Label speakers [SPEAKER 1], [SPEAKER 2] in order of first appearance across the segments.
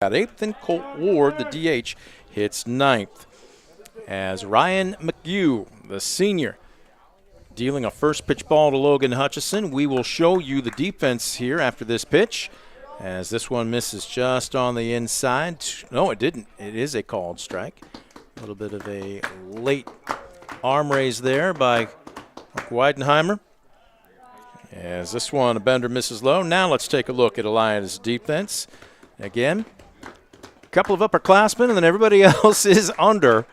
[SPEAKER 1] at 8th, and Colt Ward, the DH, hits 9th. As Ryan McHugh, the senior, dealing a first pitch ball to Logan Hutchison. We will show you the defense here after this pitch, as this one misses just on the inside. No, it didn't. It is a called strike. A little bit of a late arm raise there by Weidenheimer. As this one, a bender misses low. Now let's take a look at Elida's defense. Again, a couple of upperclassmen, and then everybody else is under.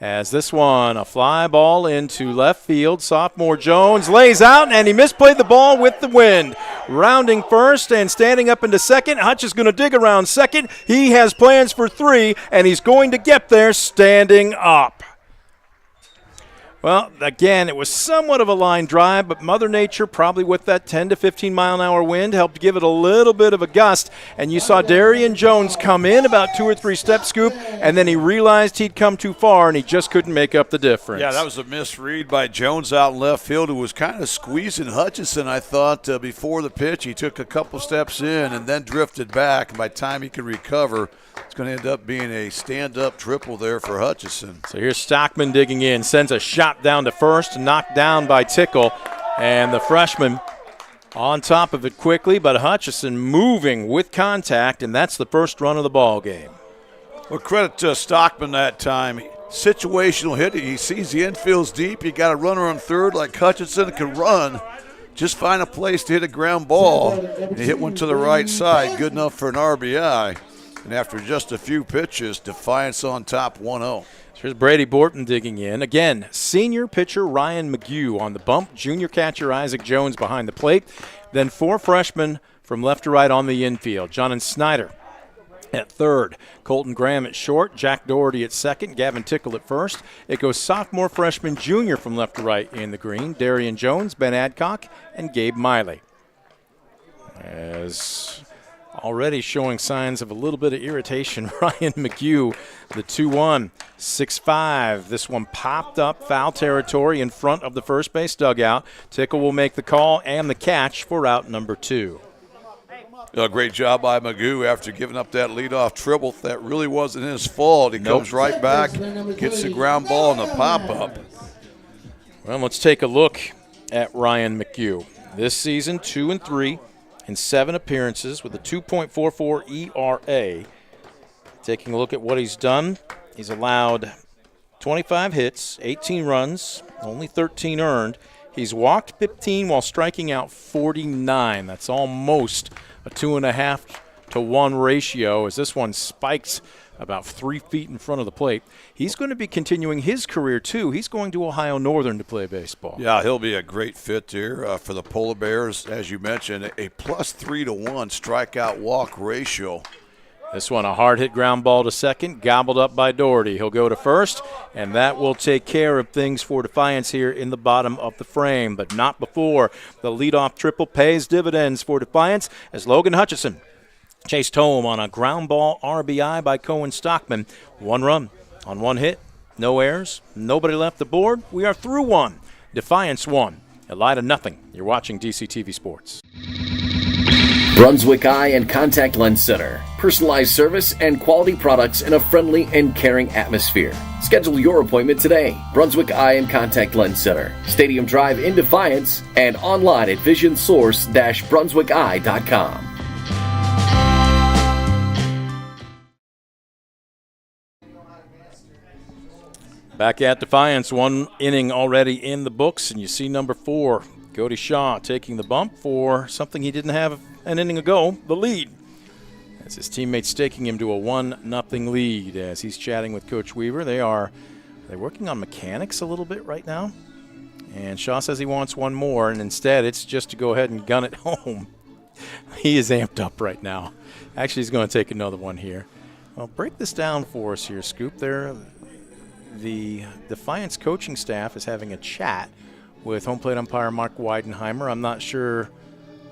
[SPEAKER 1] As this one, a fly ball into left field. Sophomore Jones lays out, and he misplayed the ball with the wind. Rounding first and standing up into second. Hutch is going to dig around second. He has plans for 3, and he's going to get there standing up. Well, again, it was somewhat of a line drive, but Mother Nature, probably with that 10 to 15 mile an hour wind, helped give it a little bit of a gust. And you saw Darian Jones come in about 2 or 3 steps, Scoop, and then he realized he'd come too far, and he just couldn't make up the difference.
[SPEAKER 2] Yeah, that was a misread by Jones out in left field, who was kind of squeezing Hutchison, I thought, before the pitch. He took a couple steps in and then drifted back. And by the time he could recover, it's going to end up being a stand-up triple there for Hutchison.
[SPEAKER 1] So here's Stockman digging in, sends a shot down to first, knocked down by Tickle, and the freshman on top of it quickly, but Hutchison moving with contact, and that's the first run of the ball game.
[SPEAKER 2] Well, credit to Stockman that time. Situational hit. He sees the infield's deep. You got a runner on third like Hutchison can run. Just find a place to hit a ground ball. And he hit one to the right side, good enough for an RBI. And after just a few pitches, Defiance on top 1-0.
[SPEAKER 1] Here's Brady Borton digging in. Again, senior pitcher Ryan McHugh on the bump. Junior catcher Isaac Jones behind the plate. Then 4 freshmen from left to right on the infield. John and Snyder at third. Colton Graham at short. Jack Doherty at second. Gavin Tickle at first. It goes sophomore, freshman, junior from left to right in the green. Darian Jones, Ben Adcock, and Gabe Miley. As already showing signs of a little bit of irritation, Ryan McHugh, the 2-1, 6-5. This one popped up foul territory in front of the first base dugout. Tickle will make the call and the catch for out number 2.
[SPEAKER 2] A great job by McHugh after giving up that leadoff triple. That really wasn't his fault. He comes right back, gets the ground ball and the pop-up.
[SPEAKER 1] Well, let's take a look at Ryan McHugh. This season, 2-3. in 7 appearances with a 2.44 ERA. Taking a look at what he's done, he's allowed 25 hits, 18 runs, only 13 earned. He's walked 15 while striking out 49. That's almost a 2.5 to 1 ratio, as this one spikes about 3 feet in front of the plate. He's going to be continuing his career, too. He's going to Ohio Northern to play baseball.
[SPEAKER 2] Yeah, he'll be a great fit here for the Polar Bears. As you mentioned, a plus 3 to 1 strikeout walk ratio.
[SPEAKER 1] This one, a hard hit ground ball to second, gobbled up by Doherty. He'll go to first, and that will take care of things for Defiance here in the bottom of the frame, but not before the leadoff triple pays dividends for Defiance as Logan Hutchison chased home on a ground ball RBI by Cohen Stockman. 1 run on 1 hit, no errors, nobody left the board. We are through 1. Defiance 1, Elida nothing. You're watching DCTV Sports.
[SPEAKER 3] Brunswick Eye and Contact Lens Center. Personalized service and quality products in a friendly and caring atmosphere. Schedule your appointment today. Brunswick Eye and Contact Lens Center. Stadium Drive in Defiance and online at visionsource-brunswickeye.com.
[SPEAKER 1] Back at Defiance, 1 inning already in the books, and you see number 4, Cody Shaw, taking the bump for something he didn't have an inning ago, the lead. As his teammates staking him to a 1-0 lead as he's chatting with Coach Weaver. They're working on mechanics a little bit right now, and Shaw says he wants one more, and instead it's just to go ahead and gun it home. He is amped up right now. Actually, he's going to take another one here. Well, break this down for us here, Scoop. The Defiance coaching staff is having a chat with home plate umpire Mark Weidenheimer. I'm not sure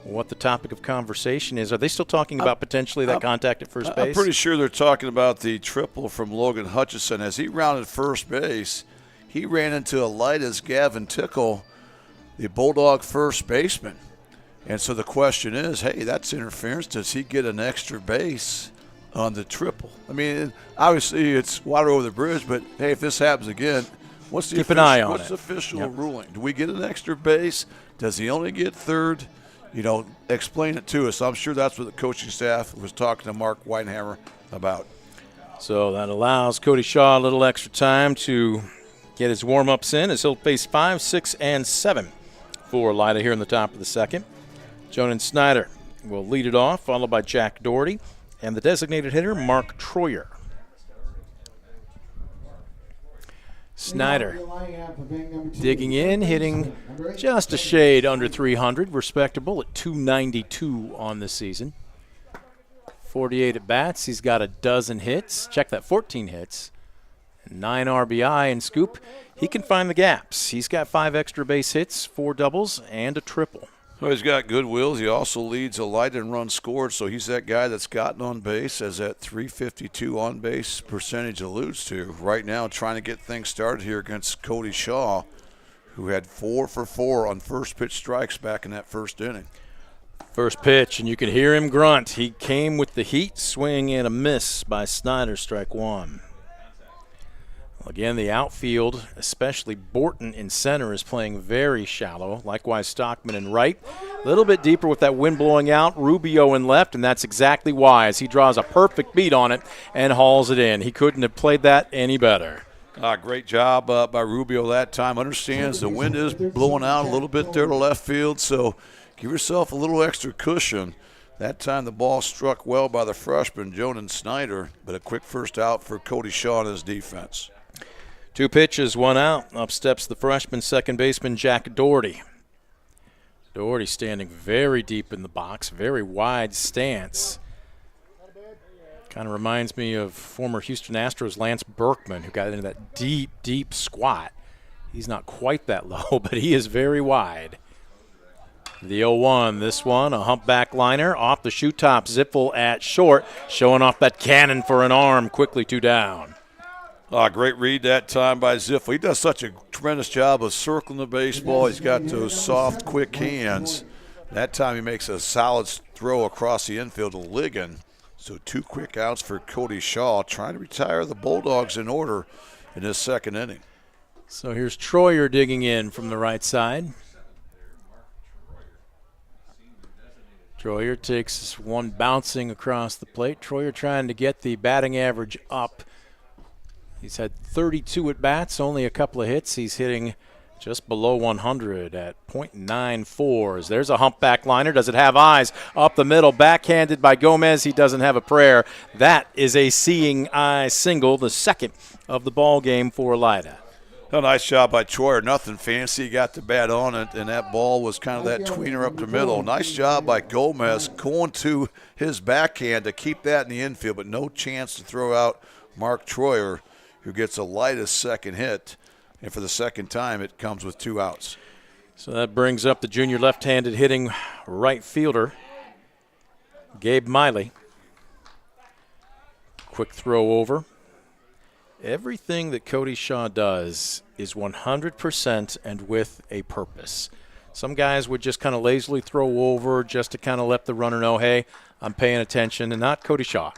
[SPEAKER 1] what the topic of conversation is. Are they still talking about potentially that contact at first base?
[SPEAKER 2] I'm pretty sure they're talking about the triple from Logan Hutchison. As he rounded first base, he ran into Elida's Gavin Tickle, the Bulldog first baseman. And so the question is, hey, that's interference. Does he get an extra base on the triple. I mean, obviously it's water over the bridge, but hey, if this happens again, what's the
[SPEAKER 1] Keep an eye on
[SPEAKER 2] what's
[SPEAKER 1] it.
[SPEAKER 2] the official
[SPEAKER 1] Yep.
[SPEAKER 2] ruling? Do we get an extra base? Does he only get third? You know, explain it to us. I'm sure that's what the coaching staff was talking to Mark Weidenhammer about.
[SPEAKER 1] So that allows Cody Shaw a little extra time to get his warm-ups in as he'll face 5, 6, and 7 for Elida here in the top of the second. Jonan Snyder will lead it off, followed by Jack Doherty and the designated hitter, Mark Troyer. Snyder digging in, hitting just a shade under 300, respectable at 292 on the season. 48 at bats. He's got a dozen hits. Check that, 14 hits. 9 RBI and scoop. He can find the gaps. He's got 5 extra base hits, 4 doubles, and a triple.
[SPEAKER 2] Well, he's got good wheels. He also leads Elida in runs scored, so he's that guy that's gotten on base, as that 352 on base percentage alludes to. Right now, trying to get things started here against Cody Shaw, who had 4 for 4 on first pitch strikes back in that first inning.
[SPEAKER 1] First pitch, and you can hear him grunt. He came with the heat, swing and a miss by Snyder, strike 1. Again, the outfield, especially Borton in center, is playing very shallow. Likewise, Stockman in right. A little bit deeper with that wind blowing out. Rubio in left, and that's exactly why, as he draws a perfect beat on it and hauls it in. He couldn't have played that any better.
[SPEAKER 2] Great job by Rubio that time. Understands the wind is blowing out a little bit there to left field, so give yourself a little extra cushion. That time the ball struck well by the freshman, Jonan Snyder, but a quick first out for Cody Shaw and his defense.
[SPEAKER 1] 2 pitches, 1 out. Up steps the freshman second baseman, Jack Doherty. Doherty standing very deep in the box, very wide stance. Kind of reminds me of former Houston Astros Lance Berkman, who got into that deep, deep squat. He's not quite that low, but he is very wide. The 0-1, this one, a humpback liner off the shoe top. Zippel at short, showing off that cannon for an arm, quickly 2 down.
[SPEAKER 2] Great read that time by Ziffel. He does such a tremendous job of circling the baseball. He's got those soft, quick hands. That time he makes a solid throw across the infield to Ligon. So 2 quick outs for Cody Shaw, trying to retire the Bulldogs in order in his second inning.
[SPEAKER 1] So here's Troyer digging in from the right side. Troyer takes one bouncing across the plate. Troyer trying to get the batting average up. He's had 32 at-bats, only a couple of hits. He's hitting just below 100 at .94. There's a humpback liner. Does it have eyes? Up the middle, backhanded by Gomez. He doesn't have a prayer. That is a seeing eye single, the second of the ball game for Elida.
[SPEAKER 2] A nice job by Troyer. Nothing fancy. He got the bat on it, and that ball was kind of that tweener up the middle. Nice job by Gomez going to his backhand to keep that in the infield, but no chance to throw out Mark Troyer, who gets Elida's second hit. And for the second time, it comes with 2 outs.
[SPEAKER 1] So that brings up the junior left-handed hitting right fielder, Gabe Miley. Quick throw over. Everything that Cody Shaw does is 100% and with a purpose. Some guys would just kind of lazily throw over just to kind of let the runner know, hey, I'm paying attention, and not Cody Shaw.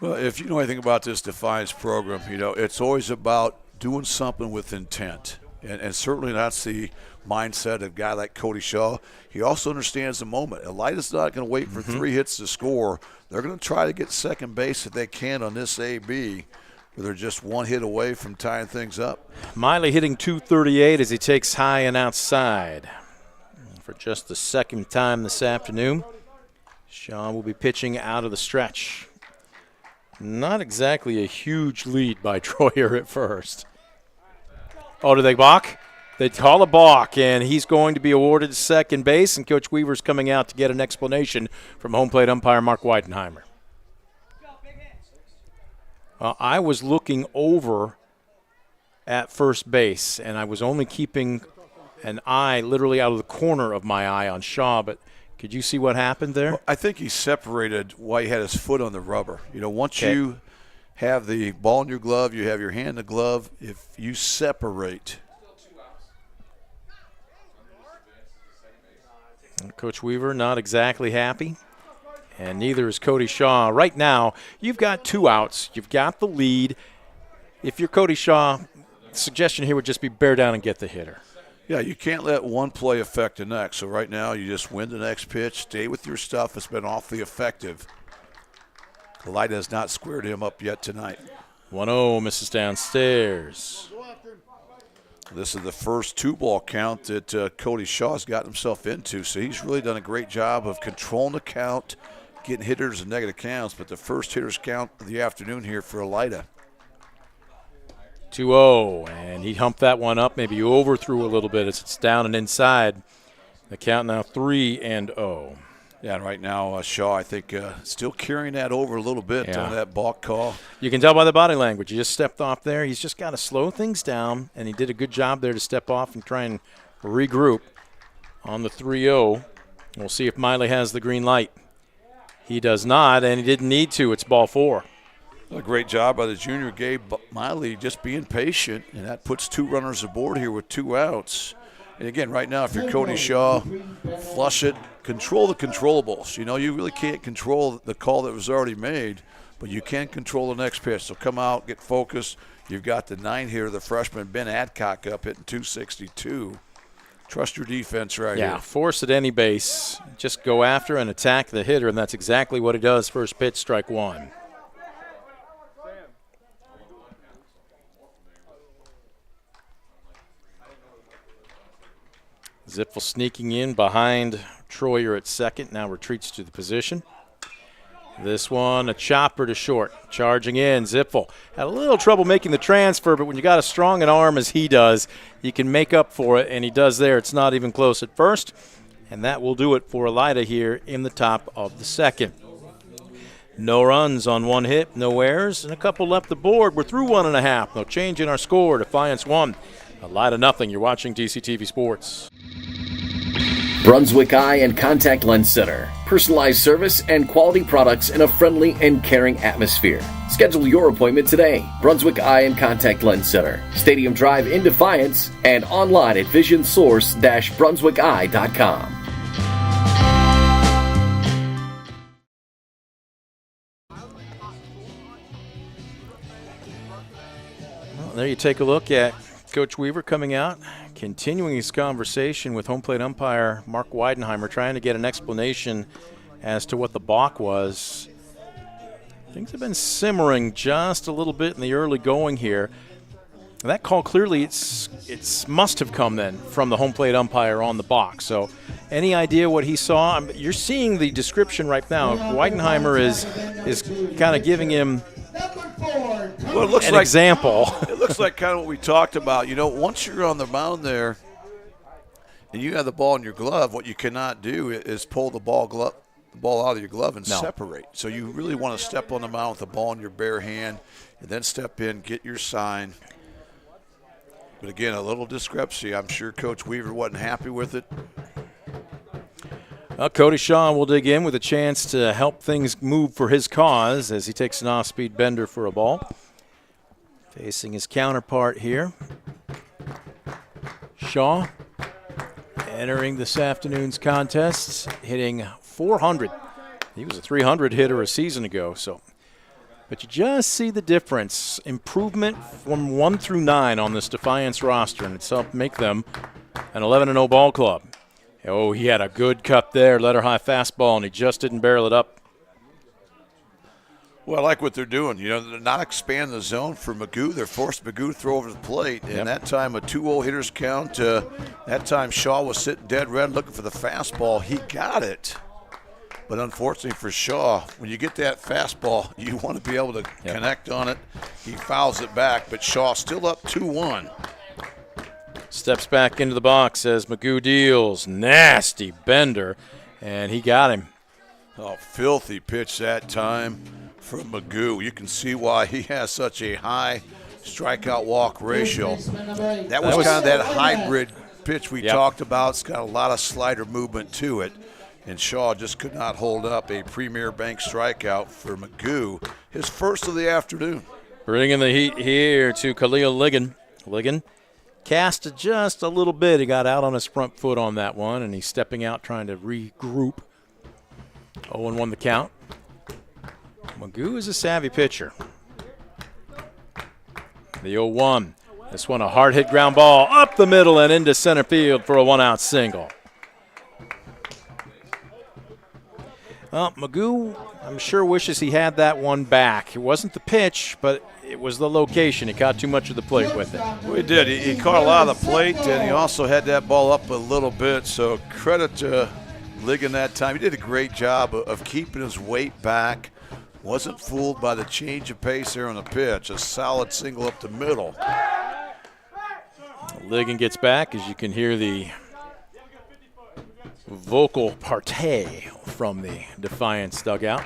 [SPEAKER 2] Well, if you know anything about this Defiance program, you know, it's always about doing something with intent. And certainly that's the mindset of a guy like Cody Shaw. He also understands the moment. Elida's not going to wait for 3 hits to score. They're going to try to get second base if they can on this AB, where they're just 1 hit away from tying things up.
[SPEAKER 1] Miley hitting .238 as he takes high and outside. For just the second time this afternoon, Shaw will be pitching out of the stretch. Not exactly a huge lead by Troyer at first. Oh, do they balk? They call a balk, and he's going to be awarded second base, and Coach Weaver's coming out to get an explanation from home plate umpire Mark Weidenhammer. I was looking over at first base, and I was only keeping an eye literally out of the corner of my eye on Shaw, but could you see what happened there?
[SPEAKER 2] Well, I think he separated while he had his foot on the rubber. You know, once you have the ball in your glove, you have your hand in the glove, if you separate.
[SPEAKER 1] Coach Weaver not exactly happy. and neither is Cody Shaw. Right now, you've got 2 outs. You've got the lead. If you're Cody Shaw, the suggestion here would just be bear down and get the hitter.
[SPEAKER 2] Yeah, you can't let one play affect the next. So right now, you just win the next pitch, stay with your stuff. It's been awfully effective. Elida has not squared him up yet tonight.
[SPEAKER 1] 1-0 misses downstairs.
[SPEAKER 2] This is the first 2-ball count that Cody Shaw's gotten himself into, so he's really done a great job of controlling the count, getting hitters and negative counts, but the first hitters count of the afternoon here for Elida.
[SPEAKER 1] 2-0, and he humped that one up, maybe overthrew a little bit as it's down and inside. The count now 3-0.
[SPEAKER 2] Yeah, and right now Shaw, I think, still carrying that over a little bit on that balk call.
[SPEAKER 1] You can tell by the body language. He just stepped off there. He's just got to slow things down, and he did a good job there to step off and try and regroup on the 3-0. We'll see if Miley has the green light. He does not, and he didn't need to. It's ball 4.
[SPEAKER 2] A great job by the junior, Gabe Miley, just being patient, and that puts 2 runners aboard here with 2 outs. And again, right now, if you're Cody Shaw, flush it, control the controllables. You know, you really can't control the call that was already made, but you can control the next pitch. So come out, get focused. You've got the 9 here, the freshman Ben Adcock up hitting 262. Trust your defense right here.
[SPEAKER 1] Yeah, force at any base. Just go after and attack the hitter, and that's exactly what he does. First pitch, strike 1. Zipfel sneaking in behind Troyer at second, now retreats to the position. This one, a chopper to short, charging in. Zipfel had a little trouble making the transfer, but when you got as strong an arm as he does, he can make up for it, and he does there. It's not even close at first, and that will do it for Elida here in the top of the second. No runs on 1 hit, no errors, and a couple left the board. We're through 1.5. No change in our score. Defiance 1, Elida nothing. You're watching DCTV Sports.
[SPEAKER 3] Brunswick Eye and Contact Lens Center. Personalized service and quality products in a friendly and caring atmosphere. Schedule your appointment today. Brunswick Eye and Contact Lens Center. Stadium Drive in Defiance and online at visionsource-brunswickeye.com.
[SPEAKER 1] Well, there you take a look at Coach Weaver coming out, continuing his conversation with home plate umpire Mark Weidenheimer, trying to get an explanation as to what the balk was. Things have been simmering just a little bit in the early going here. And that call clearly it's must have come then from the home plate umpire on the box. So any idea what he saw? You're seeing the description right now. Weidenheimer is kind of giving him
[SPEAKER 2] Well, it looks
[SPEAKER 1] an
[SPEAKER 2] like
[SPEAKER 1] example.
[SPEAKER 2] It looks like kind of what we talked about. You know, once you're on the mound there and you have the ball in your glove, what you cannot do is pull the ball out of your glove and separate. So you really want to step on the mound with the ball in your bare hand and then step in, get your sign. But again, a little discrepancy. I'm sure Coach Weaver wasn't happy with it.
[SPEAKER 1] Well, Cody Shaw will dig in with a chance to help things move for his cause as he takes an off-speed bender for a ball. Facing his counterpart here. Shaw entering this afternoon's contest, hitting 400. He was a 300 hitter a season ago, but you just see the difference. Improvement from 1 through 9 on this Defiance roster, and it's helped make them an 11-0 ball club. Oh, he had a good cut there, letter high fastball, and he just didn't barrel it up.
[SPEAKER 2] Well, I like what they're doing. You know, they're not expanding the zone for Magoo. They're forced Magoo to throw over the plate. And that time, a 2-0 hitters count. That time, Shaw was sitting dead red looking for the fastball. He got it. But unfortunately for Shaw, when you get that fastball, you want to be able to connect on it. He fouls it back, but Shaw still up 2-1.
[SPEAKER 1] Steps back into the box as Magoo deals. Nasty bender, and he got him.
[SPEAKER 2] Oh, filthy pitch that time from Magoo. You can see why he has such a high strikeout walk ratio. That was kind of that hybrid pitch we talked about. It's got a lot of slider movement to it. And Shaw just could not hold up a Premier Bank strikeout for Magoo, his first of the afternoon.
[SPEAKER 1] Bringing the heat here to Khalil Ligon. Ligon cast just a little bit. He got out on his front foot on that one, and he's stepping out trying to regroup. 0-1 the count. Magoo is a savvy pitcher. The 0-1. This one a hard hit ground ball up the middle and into center field for a 1-out single. Well, Magoo, I'm sure wishes he had that one back. It wasn't the pitch, but it was the location. He caught too much of the plate with it.
[SPEAKER 2] Well, he did. He caught a lot of the plate, and he also had that ball up a little bit. So credit to Ligon that time. He did a great job of keeping his weight back. Wasn't fooled by the change of pace there on the pitch. A solid single up the middle.
[SPEAKER 1] Ligon gets back, as you can hear the vocal partay from the Defiance dugout.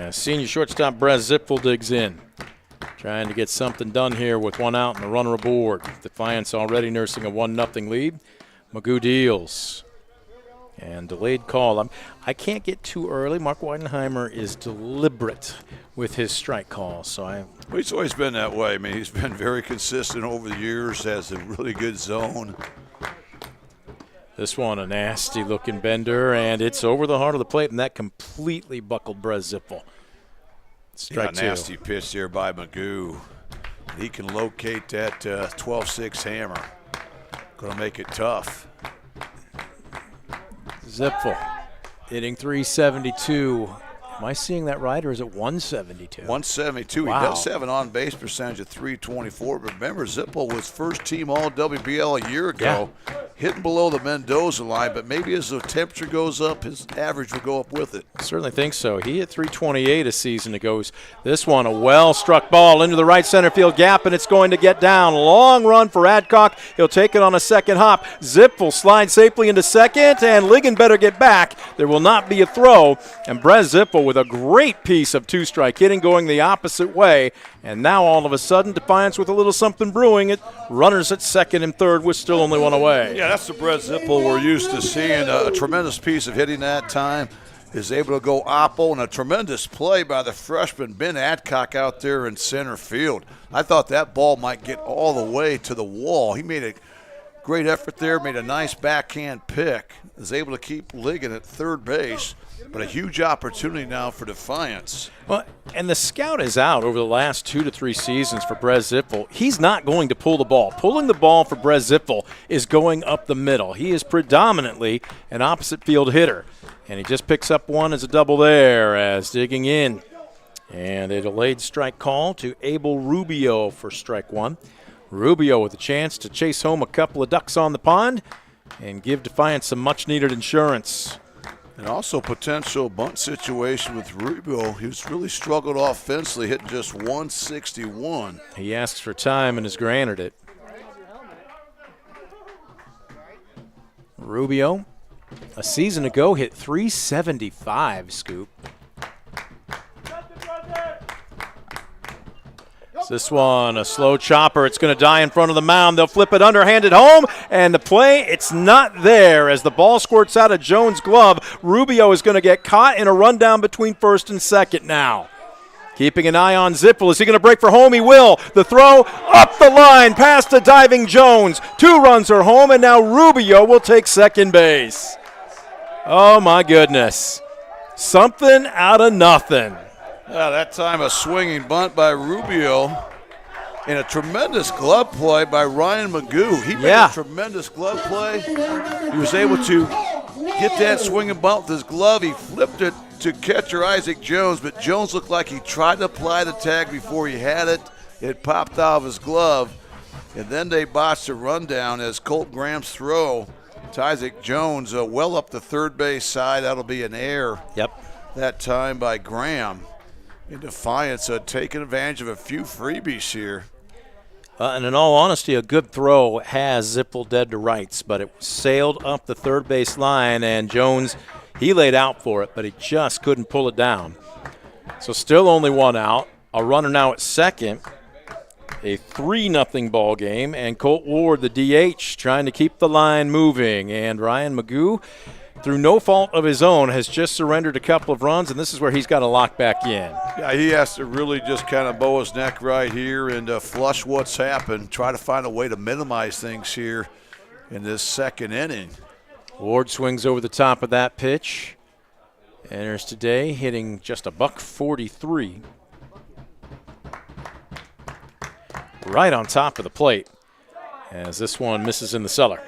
[SPEAKER 1] Senior shortstop Brez Zipfel digs in, trying to get something done here with 1 out and a runner aboard. Defiance already nursing a 1-0 lead. Magoo deals. And delayed call. I can't get too early. Mark Weidenheimer is deliberate with his strike calls. So
[SPEAKER 2] well, he's always been that way. I mean, he's been very consistent over the years, has a really good zone.
[SPEAKER 1] This one a nasty looking bender, and it's over the heart of the plate, and that completely buckled Brez Zipfel. Strike two.
[SPEAKER 2] Nasty pitch there by Magoo. He can locate that 12-6 hammer. Going to make it tough.
[SPEAKER 1] Zipfel hitting 372. Am I seeing that right, or is it 172?
[SPEAKER 2] 172.
[SPEAKER 1] Wow.
[SPEAKER 2] He does have an on-base percentage of 324. But remember, Zipfel was first team All-WBL a year ago, hitting below the Mendoza line. But maybe as the temperature goes up, his average will go up with it.
[SPEAKER 1] I certainly think so. He hit 328 a season ago. This one, a well-struck ball into the right center field gap, and it's going to get down. Long run for Adcock. He'll take it on a second hop. Zipfel slides safely into second, and Ligon better get back. There will not be a throw, and Brez Zipfel with a great piece of two-strike hitting going the opposite way. And now all of a sudden, Defiance with a little something brewing. Runners at second and third with still only one away.
[SPEAKER 2] Yeah, that's the Brez Zipfel we're used to seeing. A tremendous piece of hitting that time. Is able to go oppo, and a tremendous play by the freshman Ben Adcock out there in center field. I thought that ball might get all the way to the wall. He made a great effort there, made a nice backhand pick. Is able to keep Ligon at third base. But a huge opportunity now for Defiance.
[SPEAKER 1] Well, and the scout is out over the last 2 to 3 seasons for Brez Zipfel. He's not going to pull the ball. Pulling the ball for Brez Zipfel is going up the middle. He is predominantly an opposite field hitter. And he just picks up one as a double there as digging in. And a delayed strike call to Abel Rubio for strike one. Rubio with a chance to chase home a couple of ducks on the pond and give Defiance some much-needed insurance.
[SPEAKER 2] And also potential bunt situation with Rubio. He's really struggled offensively, hitting just 161.
[SPEAKER 1] He asks for time and has granted it. Rubio, a season ago, hit 375, Scoop. This one, a slow chopper. It's going to die in front of the mound. They'll flip it underhanded home, and the play, it's not there. As the ball squirts out of Jones' glove, Rubio is going to get caught in a rundown between first and second now. Keeping an eye on Zipfel. Is he going to break for home? He will. The throw up the line past a diving Jones. 2 runs are home, and now Rubio will take second base. Oh, my goodness. Something out of nothing.
[SPEAKER 2] That time a swinging bunt by Rubio and a tremendous glove play by Ryan Magoo. He made a tremendous glove play. He was able to get that swinging bunt with his glove. He flipped it to catcher Isaac Jones, but Jones looked like he tried to apply the tag before he had it. It popped out of his glove, and then they botched a rundown as Colt Graham's throw to Isaac Jones well up the third base side. That'll be an error that time by Graham. In Defiance, taking advantage of a few freebies here.
[SPEAKER 1] And in all honesty, a good throw has Zipfel dead to rights, but it sailed up the third base line, and Jones, he laid out for it, but he just couldn't pull it down. So still only 1 out. A runner now at second. A 3-0 ball game, and Colt Ward, the DH, trying to keep the line moving. And Ryan Magoo, through no fault of his own, has just surrendered a couple of runs, and this is where he's got to lock back in.
[SPEAKER 2] Yeah, he has to really just kind of bow his neck right here and flush what's happened, try to find a way to minimize things here in this second inning.
[SPEAKER 1] Ward swings over the top of that pitch, Enters today hitting just a $143. Right on top of the plate as this one misses in the cellar.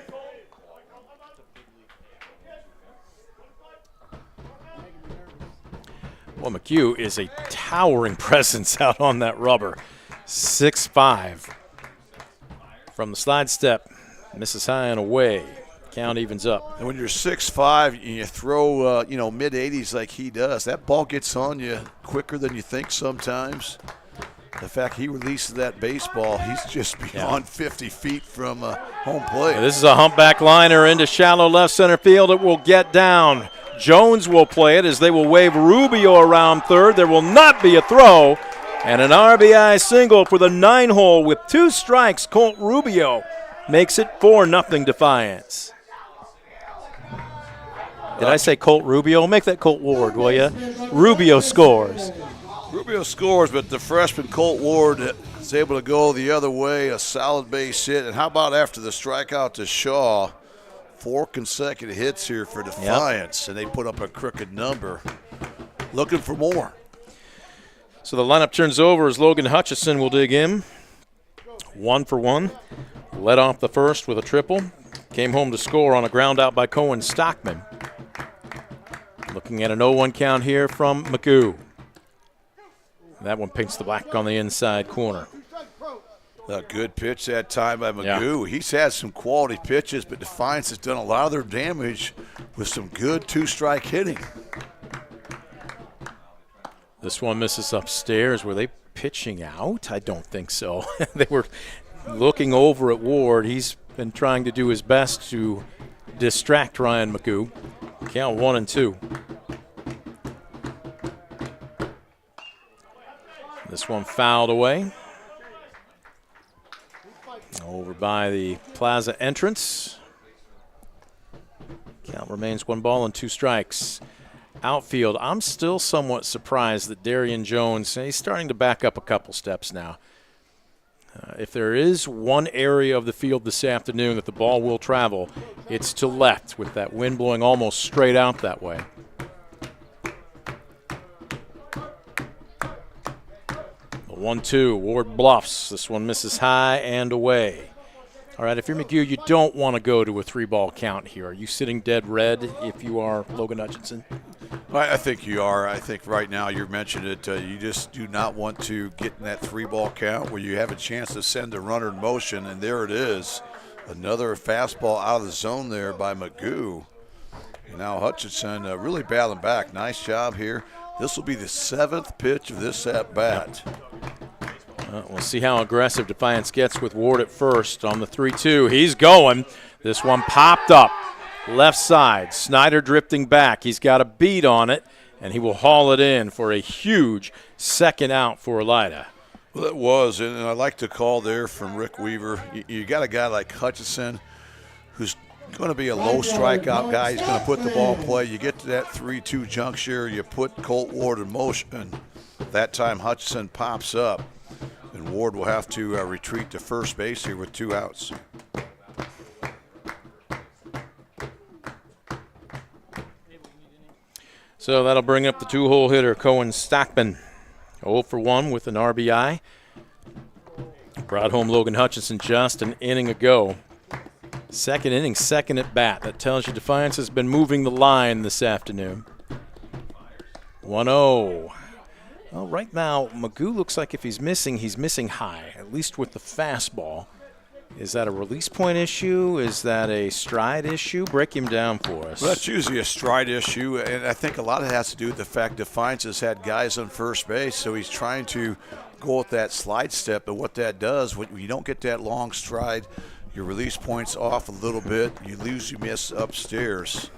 [SPEAKER 1] Well, McHugh is a towering presence out on that rubber. 6'5". From the slide step, misses high and away. Count evens up.
[SPEAKER 2] And when you're 6'5", and you throw, mid-80s like he does, that ball gets on you quicker than you think sometimes. The fact he releases that baseball, he's just beyond 50 feet from home plate.
[SPEAKER 1] This is a humpback liner into shallow left center field. It will get down. Jones will play it as they will wave Rubio around third. There will not be a throw. And an RBI single for the 9-hole with 2 strikes. Colt Rubio makes it 4-0 Defiance. Did I say Colt Rubio? Make that Colt Ward, will you? Rubio scores.
[SPEAKER 2] Rubio scores, but the freshman Colt Ward is able to go the other way, a solid base hit. And how about after the strikeout to Shaw? 4 consecutive hits here for Defiance, and they put up a crooked number. Looking for more.
[SPEAKER 1] So the lineup turns over as Logan Hutchison will dig in. 1 for 1. Led off the first with a triple. Came home to score on a ground out by Cohen Stockman. Looking at an 0-1 count here from McHugh. That one paints the black on the inside corner.
[SPEAKER 2] A good pitch that time by McHugh. Yeah. He's had some quality pitches, but Defiance has done a lot of their damage with some good 2-strike hitting.
[SPEAKER 1] This one misses upstairs. Were they pitching out? I don't think so. They were looking over at Ward. He's been trying to do his best to distract Ryan McHugh. Count 1-2. This one fouled away. Over by the plaza entrance. Count remains 1 ball and 2 strikes. Outfield, I'm still somewhat surprised that Darian Jones, he's starting to back up a couple steps now. If there is one area of the field this afternoon that the ball will travel, it's to left with that wind blowing almost straight out that way. The 1-2, Ward bluffs. This one misses high and away. All right, if you're McHugh, you don't want to go to a 3-ball count here. Are you sitting dead red if you are Logan Hutchinson?
[SPEAKER 2] I think you are. I think right now you mentioned it. You just do not want to get in that 3-ball count where you have a chance to send a runner in motion, and there it is. Another fastball out of the zone there by McHugh. And now Hutchinson really battling back. Nice job here. This will be the 7th pitch of this at-bat.
[SPEAKER 1] We'll see how aggressive Defiance gets with Ward at first on the 3-2. He's going. This one popped up. Left side. Snyder drifting back. He's got a beat on it, and he will haul it in for a huge second out for Elida.
[SPEAKER 2] Well, it was, and I like the call there from Rick Weaver. You got a guy like Hutchinson who's going to be a low strikeout guy. He's going to put the ball in play. You get to that 3-2 juncture, you put Colt Ward in motion. That time Hutchinson pops up, and Ward will have to retreat to first base here with 2 outs.
[SPEAKER 1] So that'll bring up the 2-hole hitter, Cohen Stockman. 0 for 1 with an RBI. Brought home Logan Hutchinson just an inning ago. Second inning, second at bat. That tells you Defiance has been moving the line this afternoon. 1-0. Well, right now, McHugh looks like if he's missing high, at least with the fastball. Is that a release point issue? Is that a stride issue? Break him down for us.
[SPEAKER 2] Well, that's usually a stride issue, and I think a lot of it has to do with the fact Defiance has had guys on first base, so he's trying to go with that slide step, and what that does, when you don't get that long stride, your release point's off a little bit, you miss upstairs.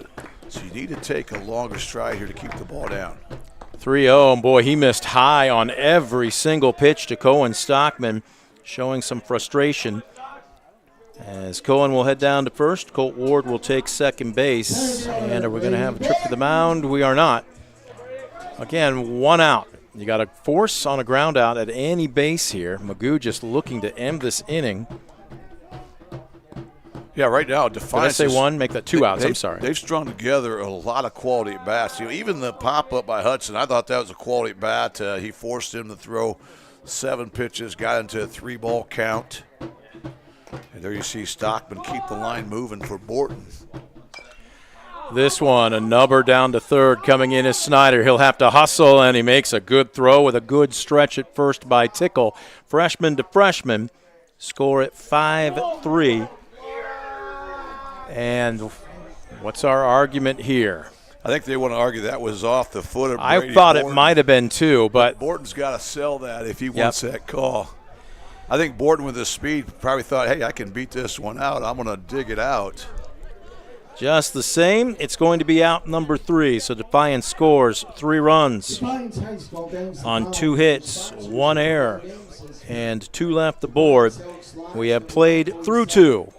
[SPEAKER 2] So you need to take a longer stride here to keep the ball down.
[SPEAKER 1] 3-0, and boy, he missed high on every single pitch to Cohen Stockman, showing some frustration. As Cohen will head down to first, Colt Ward will take second base. And are we going to have a trip to the mound? We are not. Again, 1 out. You got a force on a ground out at any base here. McHugh just looking to end this inning.
[SPEAKER 2] Yeah, right now,
[SPEAKER 1] Did I
[SPEAKER 2] Defiance.
[SPEAKER 1] say one? Make that 2 outs. I'm sorry.
[SPEAKER 2] They've strung together a lot of quality at bats. Even the pop-up by Hudson, I thought that was a quality at bat. He forced him to throw 7 pitches, got into a 3-ball count. And there you see Stockman keep the line moving for Borton.
[SPEAKER 1] This one, a nubber down to third. Coming in is Snyder. He'll have to hustle, and he makes a good throw with a good stretch at first by Tickle. Freshman to freshman. Score at 5-3. And what's our argument here?
[SPEAKER 2] I think they want to argue that was off the foot of
[SPEAKER 1] I
[SPEAKER 2] Brady
[SPEAKER 1] thought
[SPEAKER 2] Borton.
[SPEAKER 1] it might have been too, but
[SPEAKER 2] Borton's got to sell that if he wants that call. I think Borton with his speed probably thought, hey, I can beat this one out. I'm going to dig it out.
[SPEAKER 1] just the same, it's going to be out number 3. So Defiance scores 3 runs on 2 hits, 1 error, and 2 left the board. We have played through 2.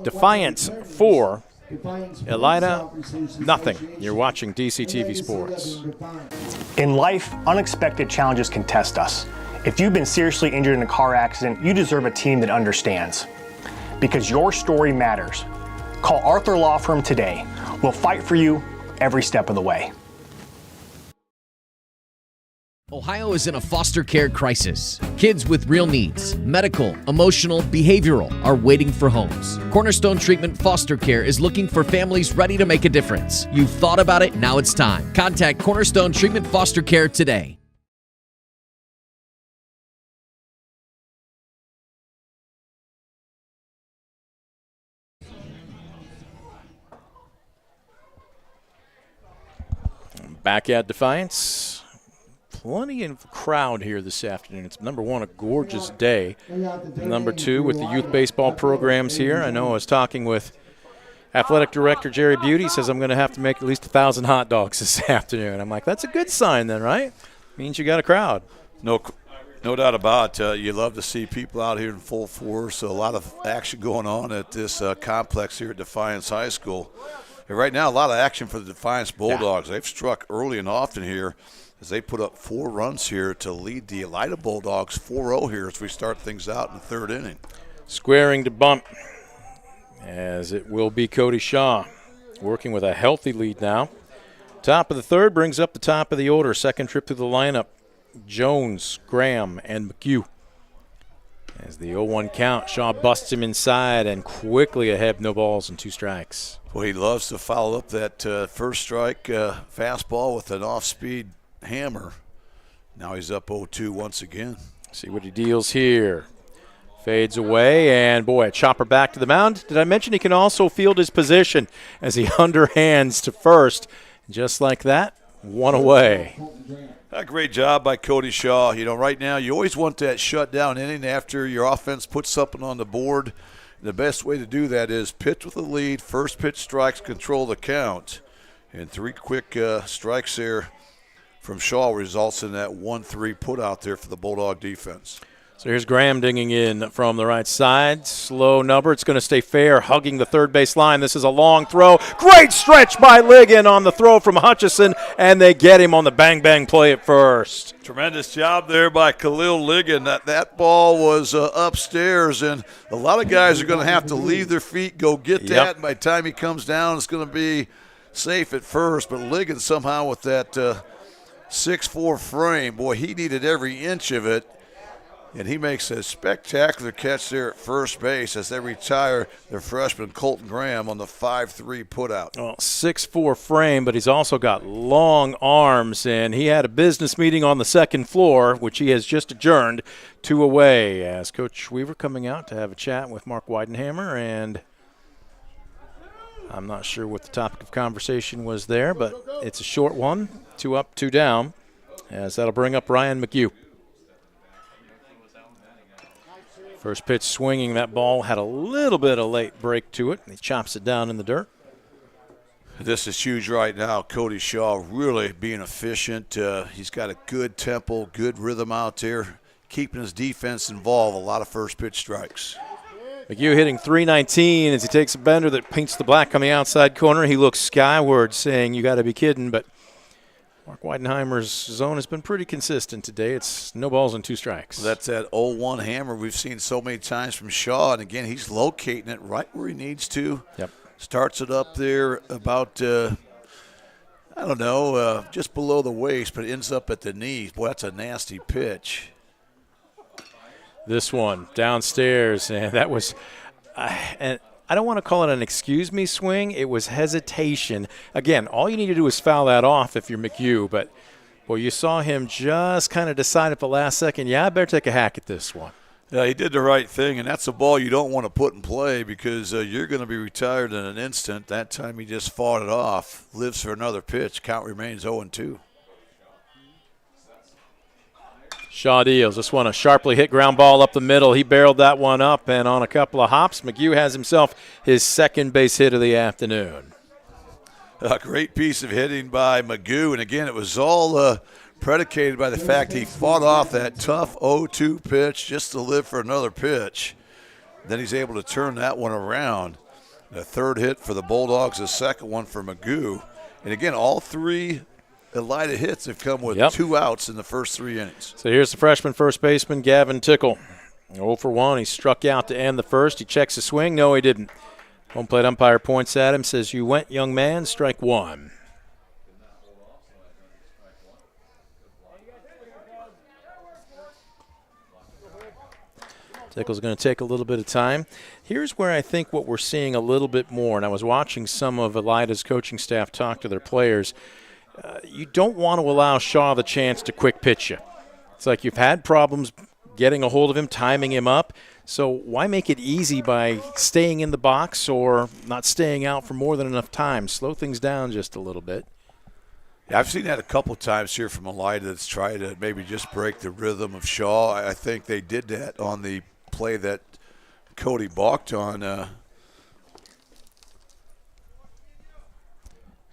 [SPEAKER 1] Defiance 4, Elida nothing. You're watching DCTV Sports.
[SPEAKER 4] In life, unexpected challenges can test us. If you've been seriously injured in a car accident, you deserve a team that understands. Because your story matters. Call Arthur Law Firm today. We'll fight for you every step of the way.
[SPEAKER 5] Ohio is in a foster care crisis. Kids with real needs, medical, emotional, behavioral, are waiting for homes. Cornerstone Treatment Foster Care is looking for families ready to make a difference. You've thought about it, now it's time. Contact Cornerstone Treatment Foster Care today.
[SPEAKER 1] Back at Defiance. Plenty of crowd here this afternoon. It's number 1, a gorgeous day. Number 2, with the youth baseball programs here. I know I was talking with athletic director Jerry Beauty. He says I'm going to have to make at least 1,000 hot dogs this afternoon. I'm like, that's a good sign then, right? Means you got a crowd.
[SPEAKER 2] No doubt about it. You love to see people out here in full force. A lot of action going on at this complex here at Defiance High School. And right now, a lot of action for the Defiance Bulldogs. They've struck early and often here as they put up 4 runs here to lead the Elida Bulldogs 4-0 here as we start things out in the 3rd inning.
[SPEAKER 1] Squaring to bunt, as it will be Cody Shaw, working with a healthy lead now. Top of the 3rd brings up the top of the order. Second trip through the lineup, Jones, Graham, and McHugh. As the 0-1 count, Shaw busts him inside and quickly ahead, no balls and 2 strikes.
[SPEAKER 2] Well, he loves to follow up that first strike fastball with an off-speed hammer. Now he's up 0-2 once again.
[SPEAKER 1] See what he deals here. Fades away, and boy, a chopper back to the mound. Did I mention he can also field his position as he underhands to first? Just like that, 1 away.
[SPEAKER 2] A great job by Cody Shaw. You know, right now you always want that shutdown inning after your offense puts something on the board. The best way to do that is pitch with a lead, first pitch strikes, control the count. And 3 quick strikes there from Shaw results in that 1-3 put out there for the Bulldog defense.
[SPEAKER 1] So here's Graham dinging in from the right side. Slow number. It's going to stay fair, hugging the third base line. This is a long throw. Great stretch by Ligon on the throw from Hutchison, and they get him on the bang-bang play at first.
[SPEAKER 2] Tremendous job there by Khalil Ligon. That ball was upstairs, and a lot of guys are going to have to leave their feet, go get that.
[SPEAKER 1] Yep.
[SPEAKER 2] And by the time he comes down, it's going to be safe at first. But Ligon somehow with that 6'4" frame, boy, he needed every inch of it. And he makes a spectacular catch there at first base as they retire their freshman Colton Graham on the 5-3 putout.
[SPEAKER 1] Well, 6'4" frame, but he's also got long arms, and he had a business meeting on the 2nd floor, which he has just adjourned, 2 away, as Coach Weaver coming out to have a chat with Mark Weidenhammer, and I'm not sure what the topic of conversation was there, but it's a short one, 2 up, 2 down, as that'll bring up Ryan McHugh. First pitch swinging, that ball had a little bit of late break to it. He chops it down in the dirt.
[SPEAKER 2] This is huge right now. Cody Shaw really being efficient. He's got a good tempo, good rhythm out there, keeping his defense involved. A lot of first pitch strikes.
[SPEAKER 1] McHugh hitting .319 as he takes a bender that paints the black on the outside corner. He looks skyward saying, you got to be kidding, but Mark Weidenheimer's zone has been pretty consistent today. It's no balls and 2 strikes.
[SPEAKER 2] That's that 0-1 hammer we've seen so many times from Shaw. And, again, he's locating it right where he needs to.
[SPEAKER 1] Yep.
[SPEAKER 2] Starts it up there about, just below the waist, but ends up at the knees. Boy, that's a nasty pitch.
[SPEAKER 1] This one downstairs, and that was and I don't want to call it an excuse me swing. It was hesitation. Again, all you need to do is foul that off if you're McHugh, but boy, you saw him just kind of decide at the last second, yeah, I better take a hack at this one.
[SPEAKER 2] Yeah, he did the right thing, and that's a ball you don't want to put in play because you're going to be retired in an instant. That time he just fought it off, lives for another pitch. Count remains 0-2.
[SPEAKER 1] Shaw deals. This one a sharply hit ground ball up the middle. He barreled that one up, and on a couple of hops, McHugh has himself his second base hit of the afternoon.
[SPEAKER 2] A great piece of hitting by McHugh, and again, it was all predicated by the fact he fought off that tough 0-2 pitch just to live for another pitch. Then he's able to turn that one around. The third hit for the Bulldogs, the second one for McHugh. And again, all 3 Elida hits have come with 2 outs in the first 3 innings.
[SPEAKER 1] So here's the freshman first baseman, Gavin Tickle. 0 for 1. He struck out to end the first. He checks the swing. No, he didn't. Home plate umpire points at him, says, "You went, young man, strike 1." Tickle's going to take a little bit of time. Here's where I think what we're seeing a little bit more, and I was watching some of Elida's coaching staff talk to their players. You don't want to allow Shaw the chance to quick pitch you. It's like you've had problems getting a hold of him, timing him up. So why make it easy by staying in the box or not staying out for more than enough time? Slow things down just a little bit.
[SPEAKER 2] Yeah, I've seen that a couple times here from Elida that's tried to maybe just break the rhythm of Shaw. I think they did that on the play that Cody balked on.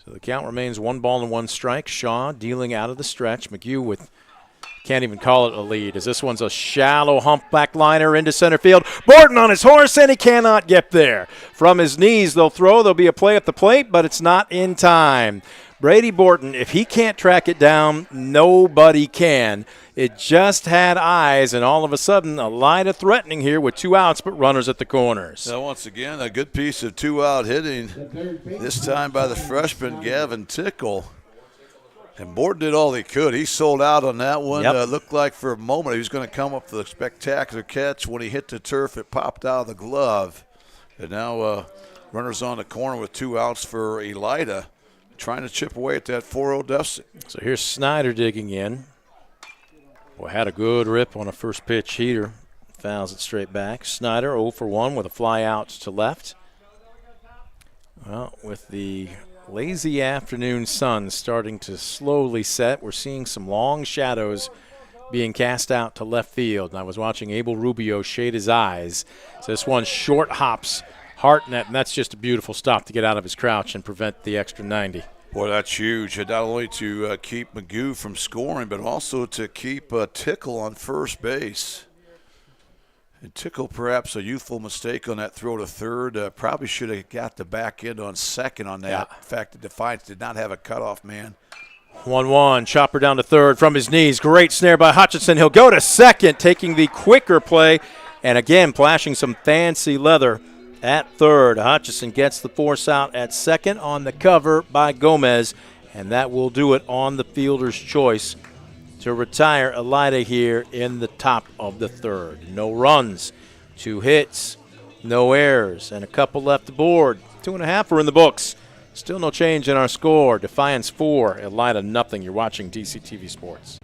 [SPEAKER 1] So the count remains 1 ball and 1 strike. Shaw dealing out of the stretch. McHugh with, can't even call it a lead, as this one's a shallow humpback liner into center field. Borton on his horse, and he cannot get there. From his knees, they'll throw. There'll be a play at the plate, but it's not in time. Brady Borton, if he can't track it down, nobody can. It just had eyes, and all of a sudden, Elida threatening here with 2 outs, but runners at the corners.
[SPEAKER 2] Now, once again, a good piece of 2-out hitting, this time by the freshman Gavin Tickle. And Borton did all he could. He sold out on that one.
[SPEAKER 1] Yep.
[SPEAKER 2] Looked like for a moment he was going to come up with a spectacular catch. When he hit the turf, it popped out of the glove. And now runners on the corner with 2 outs for Elida, trying to chip away at that 4-0 deficit.
[SPEAKER 1] So here's Snyder digging in. Boy, had a good rip on a first pitch heater. Fouls it straight back. Snyder 0 for 1 with a fly out to left. Well, with the lazy afternoon sun starting to slowly set, we're seeing some long shadows being cast out to left field. And I was watching Abel Rubio shade his eyes. So this one short hops Hartnett, and that's just a beautiful stop to get out of his crouch and prevent the extra 90.
[SPEAKER 2] Boy, that's huge. Not only to keep McHugh from scoring, but also to keep Tickle on first base. And Tickle, perhaps a youthful mistake on that throw to third. Probably should have got the back end on second on that.
[SPEAKER 1] Yeah.
[SPEAKER 2] In fact, the Defiance did not have a cutoff man.
[SPEAKER 1] 1-1, chopper down to third from his knees. Great snare by Hutchinson. He'll go to second, taking the quicker play, and again, flashing some fancy leather at third. Hutchinson gets the force out at second on the cover by Gomez, and that will do it on the fielder's choice to retire Elida here in the top of the third. No runs, 2 hits, no errors, and a couple left aboard. 2.5 are in the books. Still no change in our score. Defiance 4, Elida nothing. You're watching DCTV Sports.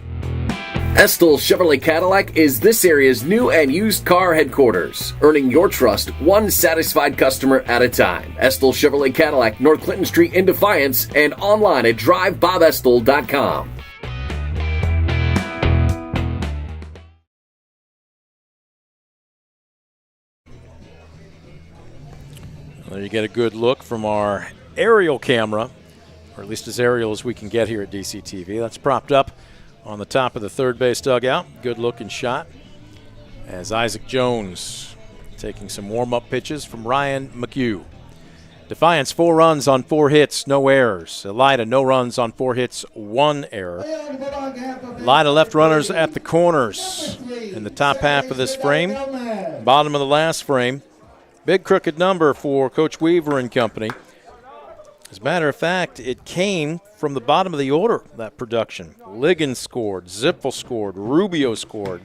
[SPEAKER 3] Estill Chevrolet Cadillac is this area's new and used car headquarters, earning your trust one satisfied customer at a time. Estill Chevrolet Cadillac, North Clinton Street in Defiance, and online at drivebobestill.com.
[SPEAKER 1] There you get a good look from our aerial camera, or at least as aerial as we can get here at DCTV. That's propped up on the top of the third base dugout. Good looking shot as Isaac Jones taking some warm-up pitches from Ryan McHugh. Defiance, 4 runs on 4 hits, no errors. Elida, no runs on 4 hits, 1 error. Elida left runners at the corners in the top half of this frame. Bottom of the last frame. Big crooked number for Coach Weaver and company. As a matter of fact, it came from the bottom of the order, that production. Ligon scored, Zipfel scored, Rubio scored.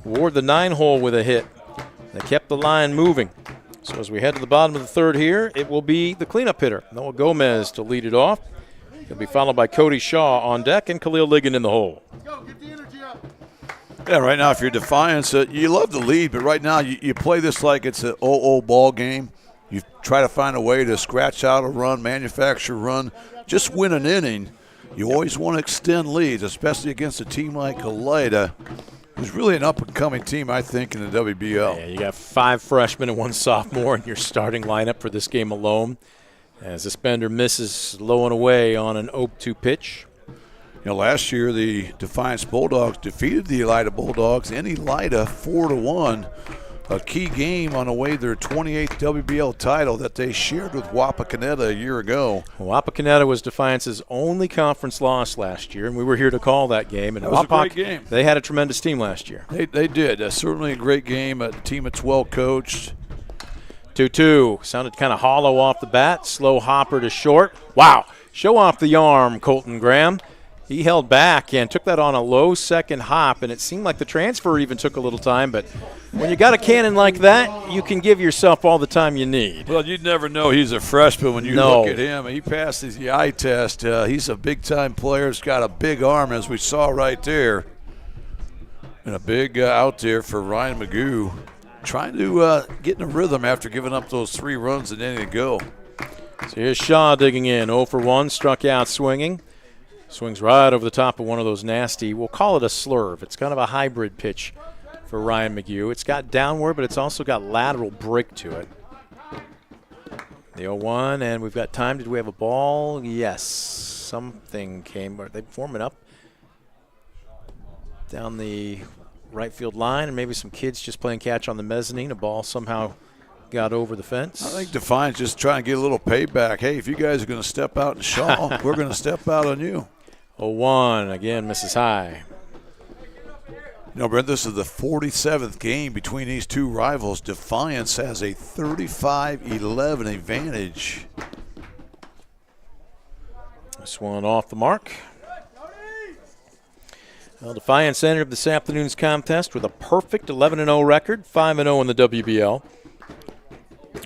[SPEAKER 1] Ward the 9-hole with a hit. They kept the line moving. So as we head to the bottom of the third here, it will be the cleanup hitter, Noah Gomez, to lead it off. He'll be followed by Cody Shaw on deck and Khalil Ligon in the hole.
[SPEAKER 2] Yeah, right now if you're Defiance, you love the lead, but right now you play this like it's an 0-0 ball game. You try to find a way to scratch out a run, manufacture a run, just win an inning. You always want to extend leads, especially against a team like Elida, who's really an up-and-coming team, I think, in the WBL.
[SPEAKER 1] Yeah, you got 5 freshmen and 1 sophomore in your starting lineup for this game alone. As the Spender misses low and away on an 0-2 pitch.
[SPEAKER 2] You know, last year the Defiance Bulldogs defeated the Elida Bulldogs in Elida 4-1. A key game on the way to their 28th WBL title that they shared with Wapakoneta a year ago.
[SPEAKER 1] Wapakoneta was Defiance's only conference loss last year, and we were here to call that game. And
[SPEAKER 2] that was a great game.
[SPEAKER 1] They had a tremendous team last year.
[SPEAKER 2] They did. Certainly a great game. A team that's well coached.
[SPEAKER 1] 2-2. Sounded kind of hollow off the bat. Slow hopper to short. Wow. Show off the arm, Colton Graham. He held back and took that on a low second hop, and it seemed like the transfer even took a little time. But when you got a cannon like that, you can give yourself all the time you need.
[SPEAKER 2] Well, you'd never know he's a freshman when you look at him. He passes the eye test. He's a big-time player. He's got a big arm, as we saw right there. And a big out there for Ryan Magoo, trying to get in a rhythm after giving up those 3 runs and inning to go.
[SPEAKER 1] So here's Shaw digging in, 0 for 1, struck out swinging. Swings right over the top of one of those nasty, we'll call it a slurve. It's kind of a hybrid pitch for Ryan Magoo. It's got downward, but it's also got lateral break to it. The 0-1, and we've got time. Did we have a ball? Yes. Something came. Are they forming up down the right field line? And maybe some kids just playing catch on the mezzanine. A ball somehow got over the fence.
[SPEAKER 2] I think Defiance just trying to get a little payback. Hey, if you guys are going to step out and Shaw, we're going to step out on you.
[SPEAKER 1] 0-1, again, misses high.
[SPEAKER 2] You know, Brent, this is the 47th game between these two rivals. Defiance has a 35-11 advantage.
[SPEAKER 1] This one off the mark. Well, Defiance entered this afternoon's contest with a perfect 11-0 record, 5-0 in the WBL.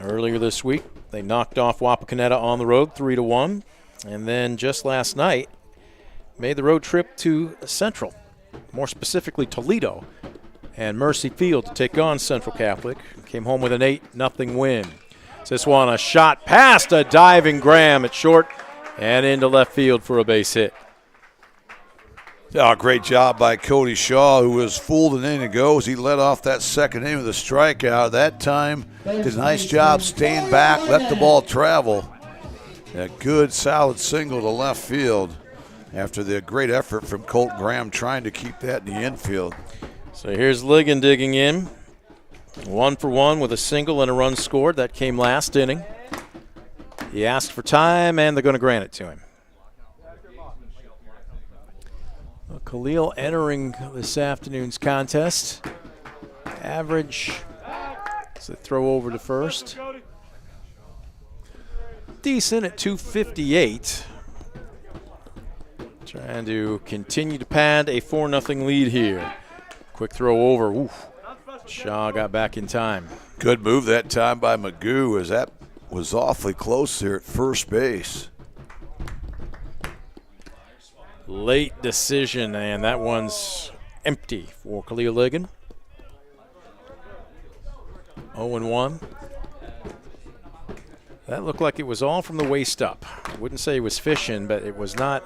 [SPEAKER 1] Earlier this week, they knocked off Wapakoneta on the road 3-1. And then just last night, made the road trip to Central, more specifically Toledo, and Mercy Field to take on Central Catholic. Came home with an 8-0 win. So this one, a shot past a diving Graham at short and into left field for a base hit.
[SPEAKER 2] Oh, great job by Cody Shaw, who was fooled an inning ago as he led off that second inning with a strikeout. That time, did a nice job staying back, let the ball travel. A good, solid single to left field after the great effort from Colton Graham trying to keep that in the infield.
[SPEAKER 1] So here's Ligon digging in. 1 for 1 with a single and a run scored. That came last inning. He asked for time, and they're going to grant it to him. Well, Khalil entering this afternoon's contest. Average as they throw over to first. Decent at 258. Trying to continue to pad a 4-0 lead here. Quick throw over. Oof. Shaw got back in time.
[SPEAKER 2] Good move that time by Magoo, as that was awfully close there at first base.
[SPEAKER 1] Late decision, and that one's empty for Khalil Ligon. 0-1. That looked like it was all from the waist up. I wouldn't say he was fishing, but it was not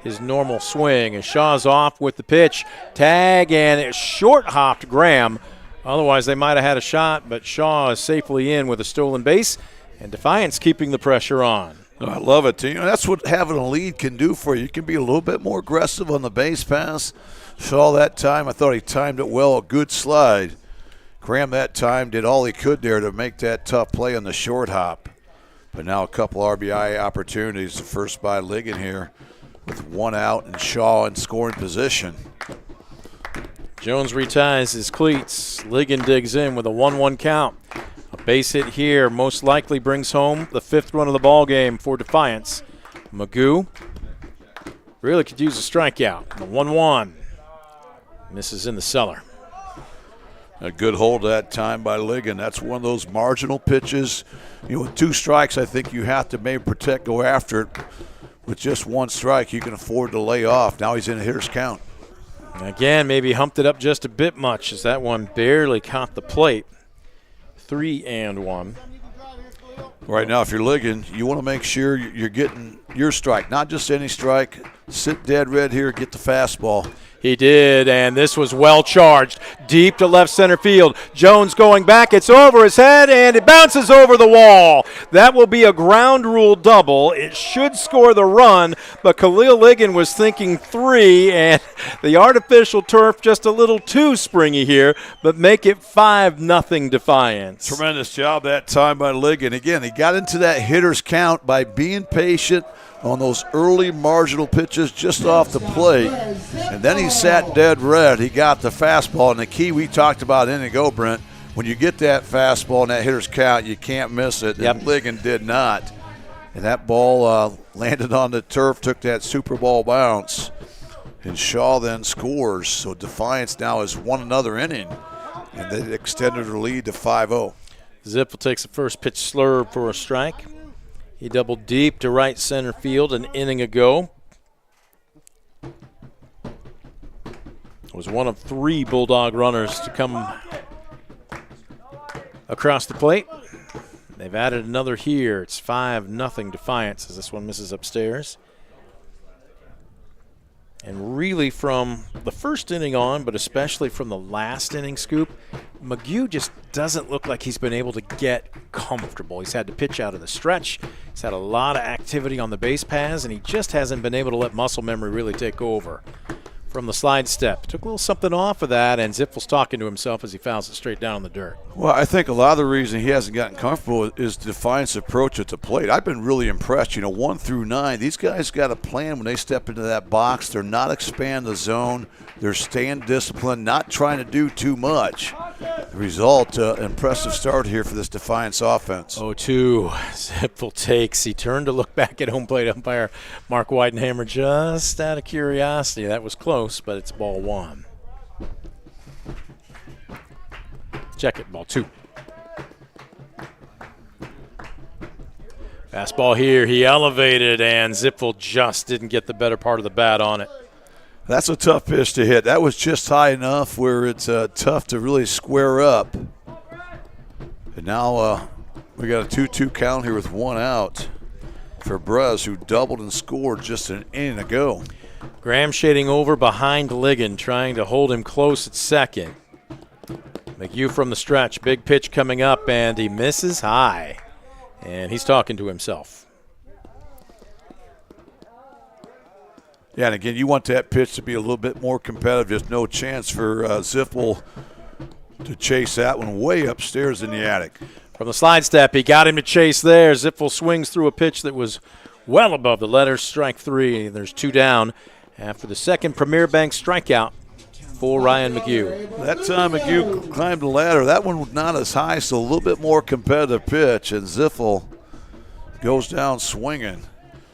[SPEAKER 1] his normal swing. And Shaw's off with the pitch. Tag, and it short-hopped Graham. Otherwise, they might have had a shot, but Shaw is safely in with a stolen base, and Defiance keeping the pressure on.
[SPEAKER 2] I love it. You know, that's what having a lead can do for you. You can be a little bit more aggressive on the base pass. Shaw that time, I thought he timed it well, a good slide. Graham that time did all he could there to make that tough play on the short hop. But now a couple RBI opportunities. The first by Ligon here with 1 out and Shaw in scoring position.
[SPEAKER 1] Jones reties his cleats. Ligon digs in with a 1-1 count. A base hit here most likely brings home the 5th run of the ball game for Defiance. Magoo really could use a strikeout. The 1-1 misses in the cellar.
[SPEAKER 2] A good hold that time by Ligon. That's one of those marginal pitches. You know, with 2 strikes, I think you have to maybe protect, go after it. With just 1 strike, you can afford to lay off. Now he's in a hitter's count.
[SPEAKER 1] Again, maybe humped it up just a bit much as that one barely caught the plate. 3-1.
[SPEAKER 2] Right now, if you're Ligon, you want to make sure you're getting your strike, not just any strike. Sit dead red here, get the fastball.
[SPEAKER 1] He did, and this was well charged. Deep to left center field. Jones going back. It's over his head, and it bounces over the wall. That will be a ground rule double. It should score the run, but Khalil Ligon was thinking 3, and the artificial turf just a little too springy here, but make it 5-0 Defiance.
[SPEAKER 2] Tremendous job that time by Ligon. Again, he got into that hitter's count by being patient on those early marginal pitches just off the plate. And then he sat dead red. He got the fastball. And the key we talked about in and go, Brent, when you get that fastball and that hitter's count, you can't miss it.
[SPEAKER 1] Yep.
[SPEAKER 2] And Ligon did not. And that ball landed on the turf, took that Super Bowl bounce. And Shaw then scores. So Defiance now has won another inning. And they extended their lead to 5-0.
[SPEAKER 1] Zippel takes the first pitch slurve for a strike. He doubled deep to right center field an inning ago. Was one of 3 Bulldog runners to come across the plate. They've added another here. It's 5-0 Defiance as this one misses upstairs. And really from the first inning on, but especially from the last inning scoop, Magoo just doesn't look like he's been able to get comfortable. He's had to pitch out of the stretch. He's had a lot of activity on the base paths, and he just hasn't been able to let muscle memory really take over. From the slide step, took a little something off of that, and Zipfel's talking to himself as he fouls it straight down in the dirt.
[SPEAKER 2] Well, I think a lot of the reason he hasn't gotten comfortable is Defiance approach at the plate. I've been really impressed. 1 through 9, these guys got a plan when they step into that box. They're not expanding the zone. They're staying disciplined, not trying to do too much. The result, impressive start here for this Defiance offense.
[SPEAKER 1] 0-2, Zipfel takes. He turned to look back at home plate umpire Mark Weidenhammer just out of curiosity. That was close, but it's ball 1. Check it, ball 2. Fastball here, he elevated, and Zipfel just didn't get the better part of the bat on it.
[SPEAKER 2] That's a tough pitch to hit. That was just high enough where it's tough to really square up. And now we got a 2-2 count here with 1 out for Brez, who doubled and scored just an inning ago.
[SPEAKER 1] Graham shading over behind Ligon, trying to hold him close at second. McHugh from the stretch, big pitch coming up, and he misses high. And he's talking to himself.
[SPEAKER 2] Yeah, and again, you want that pitch to be a little bit more competitive. There's no chance for Ziffel to chase that one way upstairs in the attic.
[SPEAKER 1] From the slide step, he got him to chase there. Ziffel swings through a pitch that was well above the letters. Strike 3. There's 2 down after the second Premier Bank strikeout for Ryan McHugh.
[SPEAKER 2] That time McHugh climbed the ladder. That one was not as high, so a little bit more competitive pitch, and Ziffel goes down swinging.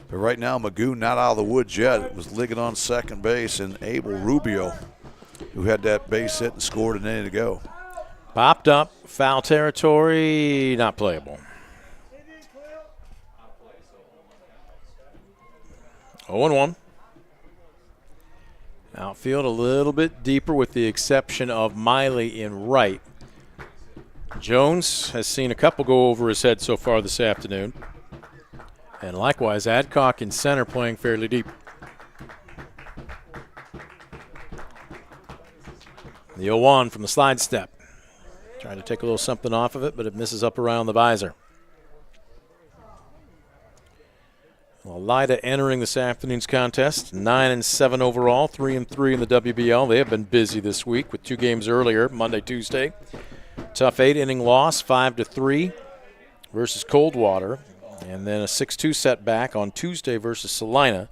[SPEAKER 2] But right now, Magoo not out of the woods yet. It was Ligon on second base and Abel Rubio, who had that base hit and scored an inning ago.
[SPEAKER 1] Popped up, foul territory, not playable. 0-1. Outfield a little bit deeper with the exception of Miley in right. Jones has seen a couple go over his head so far this afternoon. And likewise, Adcock in center playing fairly deep. The 0-1 from the slide step. Trying to take a little something off of it, but it misses up around the visor. Well, Elida entering this afternoon's contest, 9-7 overall, 3-3 in the WBL. They have been busy this week with 2 games earlier, Monday, Tuesday. Tough 8-inning loss, 5-3 versus Coldwater. And then a 6-2 setback on Tuesday versus Salina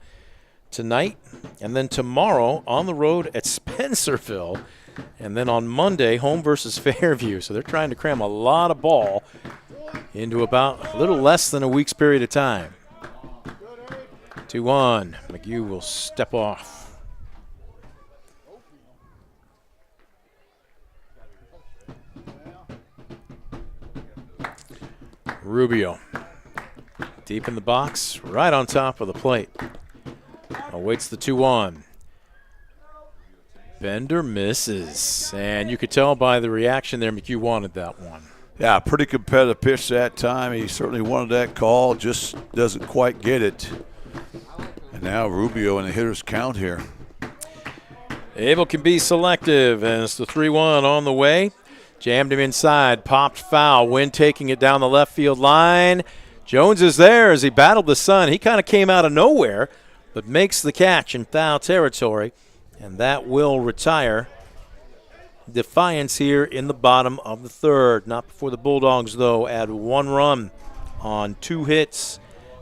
[SPEAKER 1] tonight. And then tomorrow on the road at Spencerville. And then on Monday, home versus Fairview. So they're trying to cram a lot of ball into about a little less than a week's period of time. 2-1. McHugh will step off. Rubio deep in the box, right on top of the plate. Awaits the 2-1. Bender misses, and you could tell by the reaction there McHugh wanted that one.
[SPEAKER 2] Yeah, pretty competitive pitch that time. He certainly wanted that call, just doesn't quite get it. And now Rubio in the hitter's count here.
[SPEAKER 1] Abel can be selective as the 3-1 on the way. Jammed him inside, popped foul. Wynn taking it down the left field line. Jones is there as he battled the sun. He kind of came out of nowhere, but makes the catch in foul territory, and that will retire Defiance here in the bottom of the third. Not before the Bulldogs, though, add 1 run on 2 hits.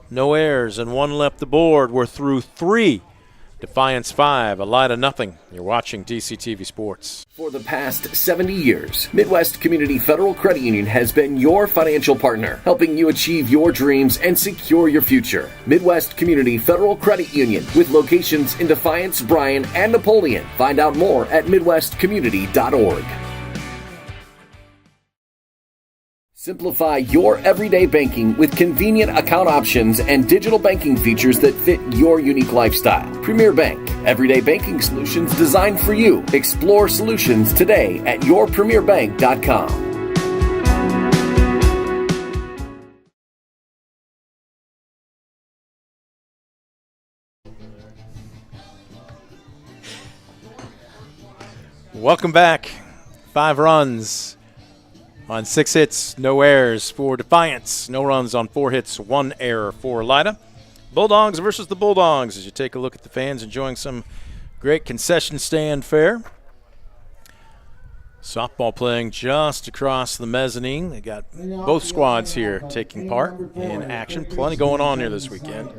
[SPEAKER 1] No errors and 1 left the board. We're through 3. Defiance 5, Elida nothing. You're watching DCTV Sports.
[SPEAKER 3] For the past 70 years, Midwest Community Federal Credit Union has been your financial partner, helping you achieve your dreams and secure your future. Midwest Community Federal Credit Union, with locations in Defiance, Bryan, and Napoleon. Find out more at midwestcommunity.org. Simplify your everyday banking with convenient account options and digital banking features that fit your unique lifestyle. Premier Bank, everyday banking solutions designed for you. Explore solutions today at yourpremierbank.com.
[SPEAKER 1] Welcome back. 5 runs on 6 hits, no errors for Defiance. No runs on 4 hits, 1 error for Elida. Bulldogs versus the Bulldogs as you take a look at the fans enjoying some great concession stand fare. Softball playing just across the mezzanine. They got both squads here taking part in action. Plenty going on here this weekend.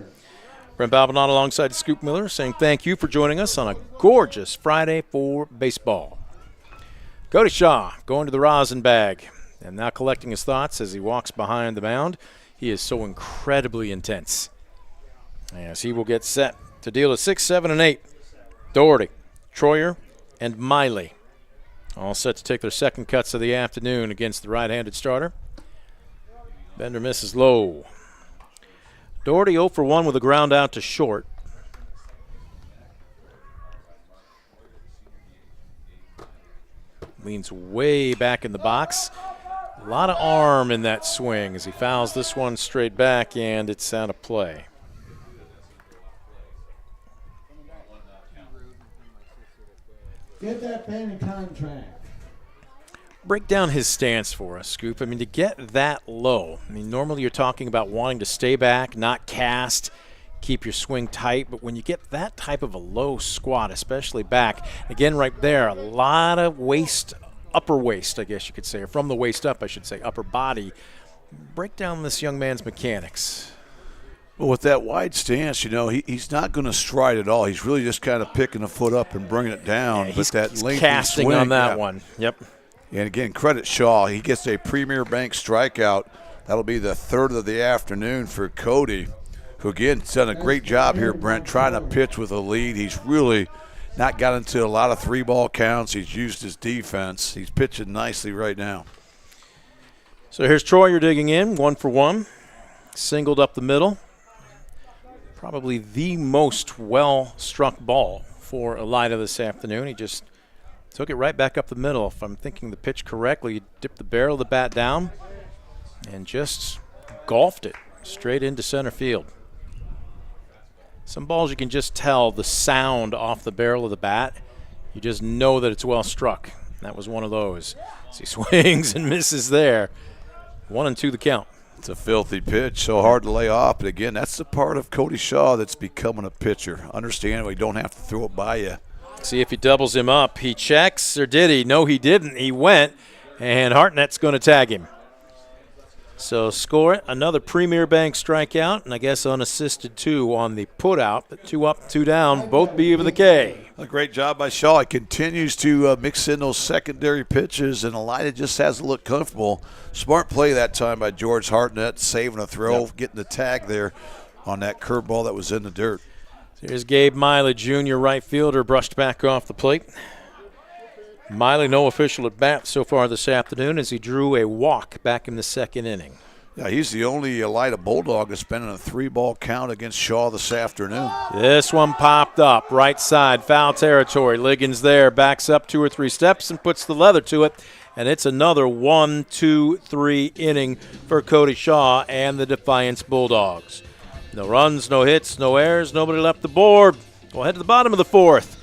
[SPEAKER 1] Brent Balbinot alongside Scoop Miller saying thank you for joining us on a gorgeous Friday for baseball. Cody Shaw going to the rosin bag and now collecting his thoughts as he walks behind the mound. He is so incredibly intense as he will get set to deal a 6, 7, and 8. Doherty, Troyer, and Miley all set to take their second cuts of the afternoon against the right-handed starter. Bender misses low. Doherty 0 for 1 with a ground out to short. Leans way back in the box. A lot of arm in that swing as he fouls this one straight back, and it's out of play.
[SPEAKER 6] Get that pen in contract.
[SPEAKER 1] Break down his stance for us, Scoop. I mean, to get that low, I mean, normally you're talking about wanting to stay back, not cast, keep your swing tight, but when you get that type of a low squat, especially back, again right there, a lot of waist, upper waist, I guess you could say, or from the waist up, I should say, upper body. Break down this young man's mechanics.
[SPEAKER 2] Well, with that wide stance, you know, he's not going to stride at all. He's really just kind of picking the foot up and bringing it down.
[SPEAKER 1] Yeah,
[SPEAKER 2] but that lengthy
[SPEAKER 1] casting
[SPEAKER 2] swing,
[SPEAKER 1] on that one. Yep.
[SPEAKER 2] And again, credit Shaw. He gets a Premier Bank strikeout. That'll be the 3rd of the afternoon for Cody, who, again, has done a great job here, Brent, trying to pitch with a lead. He's really not got into a lot of 3-ball counts. He's used his defense. He's pitching nicely right now.
[SPEAKER 1] So here's Troyer digging in, 1 for 1. Singled up the middle. Probably the most well-struck ball for Elida this afternoon. He just took it right back up the middle. If I'm thinking the pitch correctly, he dipped the barrel of the bat down and just golfed it straight into center field. Some balls you can just tell the sound off the barrel of the bat. You just know that it's well struck. That was one of those. As he swings and misses there. 1-2 the count.
[SPEAKER 2] It's a filthy pitch, so hard to lay off. But again, that's the part of Cody Shaw that's becoming a pitcher. Understandably, you don't have to throw it by you.
[SPEAKER 1] See if he doubles him up. He checks, or did he? No, he didn't. He went, and Hartnett's going to tag him. So score it. Another Premier Bank strikeout, and I guess unassisted too on the put out. But 2 up, 2 down, both B of the K.
[SPEAKER 2] A great job by Shaw. He continues to mix in those secondary pitches, and Elida just has to look comfortable. Smart play that time by George Hartnett, saving a throw, getting the tag there on that curveball that was in the dirt.
[SPEAKER 1] Here's Gabe Miley, junior right fielder, brushed back off the plate. Miley, no official at bat so far this afternoon as he drew a walk back in the second inning.
[SPEAKER 2] Yeah, he's the only Elida Bulldog that's been in a 3-ball count against Shaw this afternoon.
[SPEAKER 1] This one popped up, right side, foul territory. Liggins there, backs up 2 or 3 steps and puts the leather to it. And it's another 1, 2, 3 inning for Cody Shaw and the Defiance Bulldogs. No runs, no hits, no errors, nobody left the board. We'll head to the bottom of the 4th.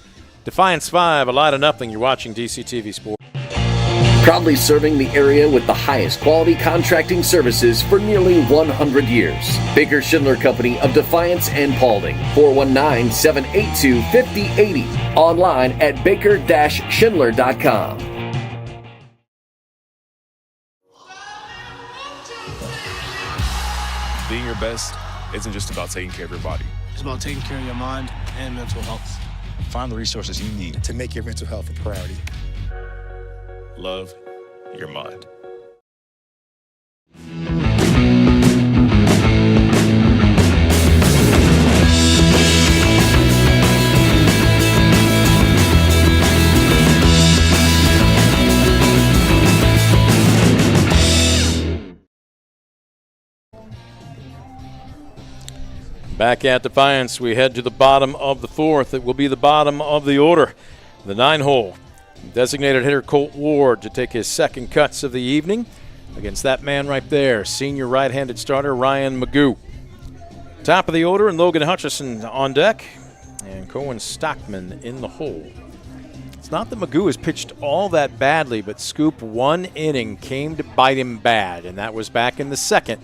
[SPEAKER 1] Defiance 5, Elida nothing. You're watching DCTV Sports.
[SPEAKER 3] Proudly serving the area with the highest quality contracting services for nearly 100 years. Baker Schindler Company of Defiance and Paulding. 419-782-5080. Online at baker-schindler.com.
[SPEAKER 7] Being your best isn't just about taking care of your body.
[SPEAKER 8] It's about taking care of your mind and mental health.
[SPEAKER 7] Find the resources you need
[SPEAKER 9] to make your mental health a priority.
[SPEAKER 7] Love your mind.
[SPEAKER 1] Back at Defiance, we head to the bottom of the 4th. It will be the bottom of the order. The 9-hole. Designated hitter Colt Ward to take his second cuts of the evening against that man right there, senior right-handed starter Ryan Magoo. Top of the order, and Logan Hutchison on deck, and Cohen Stockman in the hole. It's not that Magoo has pitched all that badly, but Scoop 1 inning came to bite him bad, and that was back in the 2nd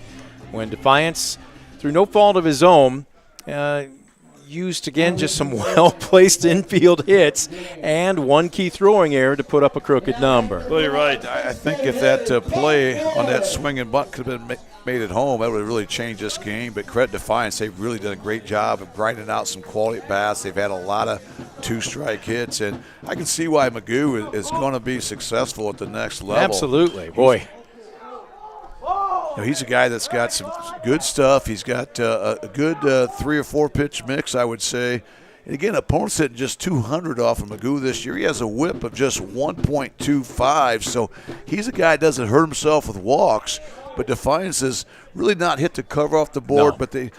[SPEAKER 1] when Defiance, through no fault of his own, used again just some well-placed infield hits and one key throwing error to put up a crooked number.
[SPEAKER 2] Well, you're right. I think if that play on that swinging bunt could have been made at home, that would have really changed this game. But credit Defiance, they've really done a great job of grinding out some quality bats. They've had a lot of 2-strike hits, and I can see why Magoo is going to be successful at the next level.
[SPEAKER 1] Absolutely. Boy.
[SPEAKER 2] He's a guy that's got some good stuff. He's got a good 3 or 4 pitch mix, I would say. And again, opponents hitting just 200 off of Magoo this year. He has a whip of just 1.25, so he's a guy that doesn't hurt himself with walks. But Defiance has really not hit the cover off the board, but they've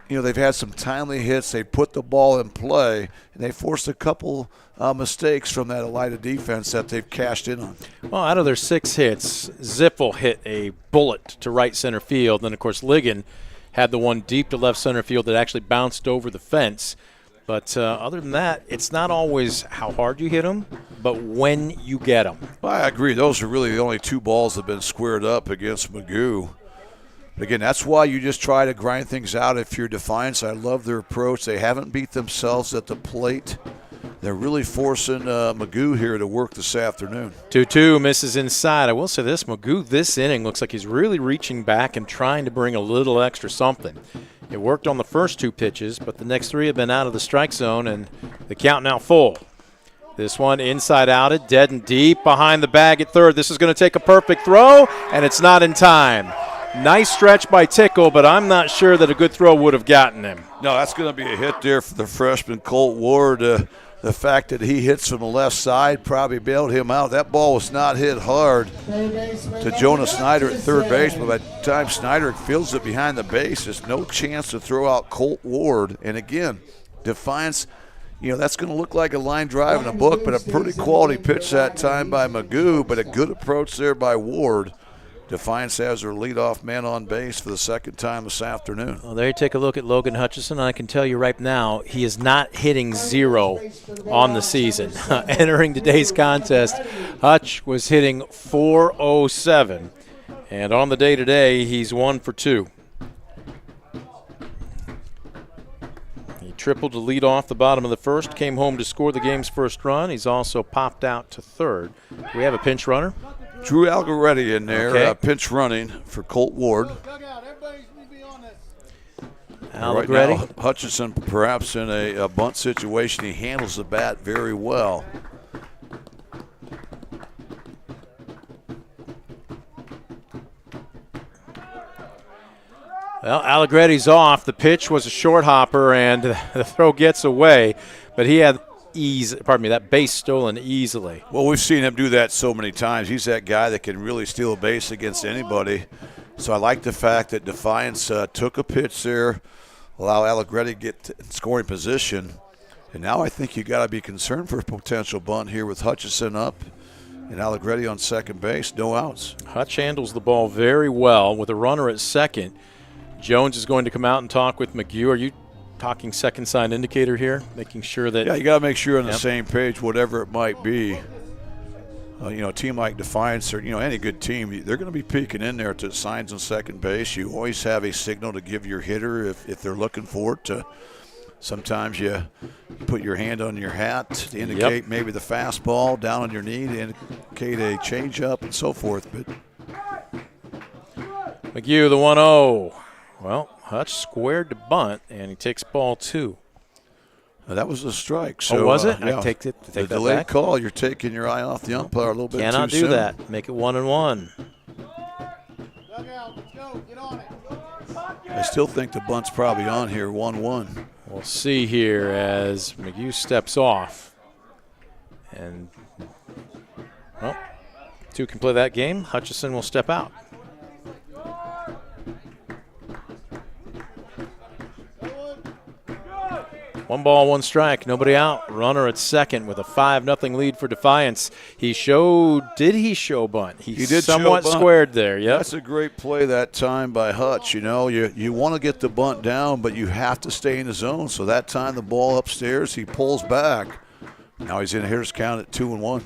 [SPEAKER 2] had some timely hits. They put the ball in play, and they forced a couple mistakes from that Elida defense that they've cashed in on.
[SPEAKER 1] Well, out of their 6 hits, Ziffel hit a bullet to right center field. Then, of course, Ligon had the one deep to left center field that actually bounced over the fence. But other than that, it's not always how hard you hit them, but when you get them.
[SPEAKER 2] Well, I agree. Those are really the only 2 balls that have been squared up against Magoo. But again, that's why you just try to grind things out if you're Defiance. I love their approach. They haven't beat themselves at the plate. They're really forcing Magoo here to work this afternoon.
[SPEAKER 1] 2-2, misses inside. I will say this, Magoo this inning looks like he's really reaching back and trying to bring a little extra something. It worked on the first 2 pitches, but the next 3 have been out of the strike zone, and the count now full. This one inside outed, dead and deep behind the bag at third. This is going to take a perfect throw, and it's not in time. Nice stretch by Tickle, but I'm not sure that a good throw would have gotten him.
[SPEAKER 2] No, that's going to be a hit there for the freshman Colt Ward. The fact that he hits from the left side probably bailed him out. That ball was not hit hard to Jonah Snyder at third base, but by the time Snyder fields it behind the base, there's no chance to throw out Colt Ward. And again, Defiance, that's going to look like a line drive in a book, but a pretty quality pitch that time by Magoo, but a good approach there by Ward. Defiance has their leadoff man on base for the second time this afternoon.
[SPEAKER 1] Well, there you take a look at Logan Hutchison. I can tell you right now, he is not hitting 0 on the season. Entering today's contest, Hutch was hitting .407. And on the day today, he's 1 for 2. He tripled to lead off the bottom of the first, came home to score the game's first run. He's also popped out to third. We have a pinch runner.
[SPEAKER 2] Drew Algaretti in there,
[SPEAKER 1] Okay.
[SPEAKER 2] pinch running for Colt Ward. Right now, Hutchinson perhaps in a bunt situation. He handles the bat very well.
[SPEAKER 1] Well, Allegretti's off. The pitch was a short hopper, and the throw gets away. But he had that base stolen easily.
[SPEAKER 2] Well, we've seen him do that so many times. He's that guy that can really steal a base against anybody. So I like the fact that Defiance took a pitch there, allow Allegretti to get in scoring position. And now I think you got to be concerned for a potential bunt here with Hutchinson up and Allegretti on second base, no outs.
[SPEAKER 1] Hutch handles the ball very well with a runner at second. Jones is going to come out and talk with McGew. Are you talking second sign indicator here, making sure that?
[SPEAKER 2] Yeah, you got to make sure you're on the same page, whatever it might be. A team like Defiance or any good team, they're going to be peeking in there to signs on second base. You always have a signal to give your hitter if they're looking for it. Sometimes you put your hand on your hat to indicate maybe the fastball, down on your knee to indicate a changeup and so forth. But
[SPEAKER 1] McGew, the 1-0. Well, Hutch squared to bunt, and he takes ball 2.
[SPEAKER 2] That was a strike. So,
[SPEAKER 1] was it?
[SPEAKER 2] Yeah.
[SPEAKER 1] I take that
[SPEAKER 2] the delayed
[SPEAKER 1] back.
[SPEAKER 2] call, you're taking your eye off the umpire a little bit
[SPEAKER 1] Cannot
[SPEAKER 2] too
[SPEAKER 1] do
[SPEAKER 2] soon.
[SPEAKER 1] that. Make it 1-1.
[SPEAKER 2] I still think the bunt's probably on here, 1-1.
[SPEAKER 1] We'll see here as McGew steps off. And, 2 can play that game. Hutchison will step out. One ball, one strike, nobody out. Runner at second with a 5-0 lead for Defiance. Did he show bunt? He
[SPEAKER 2] did
[SPEAKER 1] somewhat
[SPEAKER 2] show bunt.
[SPEAKER 1] squared there, yep.
[SPEAKER 2] That's a great play that time by Hutch. You want to get the bunt down, but you have to stay in the zone. So that time the ball upstairs, he pulls back. Now he's in a hitter's count at 2-1.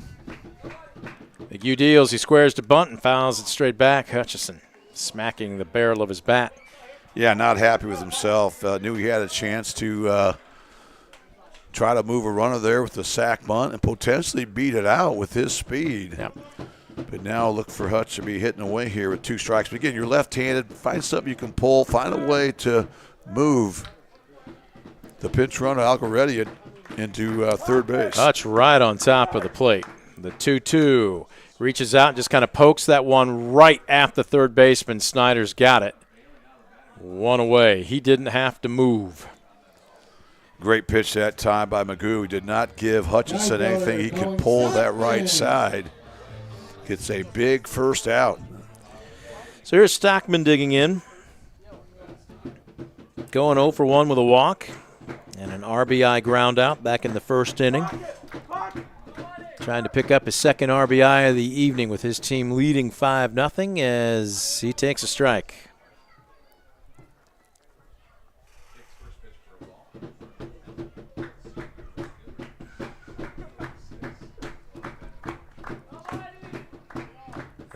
[SPEAKER 1] McGew deals, he squares to bunt and fouls it straight back. Hutchison smacking the barrel of his bat.
[SPEAKER 2] Yeah, not happy with himself. Knew he had a chance to try to move a runner there with the sack bunt and potentially beat it out with his speed.
[SPEAKER 1] Yep.
[SPEAKER 2] But now look for Hutch to be hitting away here with 2 strikes. But again, you're left-handed. Find something you can pull. Find a way to move the pinch runner, Algaretti, into third base.
[SPEAKER 1] Hutch right on top of the plate. The 2-2 reaches out and just kind of pokes that one right at the third baseman. Snyder's got it. 1 away. He didn't have to move.
[SPEAKER 2] Great pitch that time by Magoo. He did not give Hutchinson anything. He could pull that right side. Gets a big first out.
[SPEAKER 1] So here's Stockman digging in. Going 0 for 1 with a walk and an RBI ground out back in the first inning. Trying to pick up his second RBI of the evening with his team leading 5-0 as he takes a strike.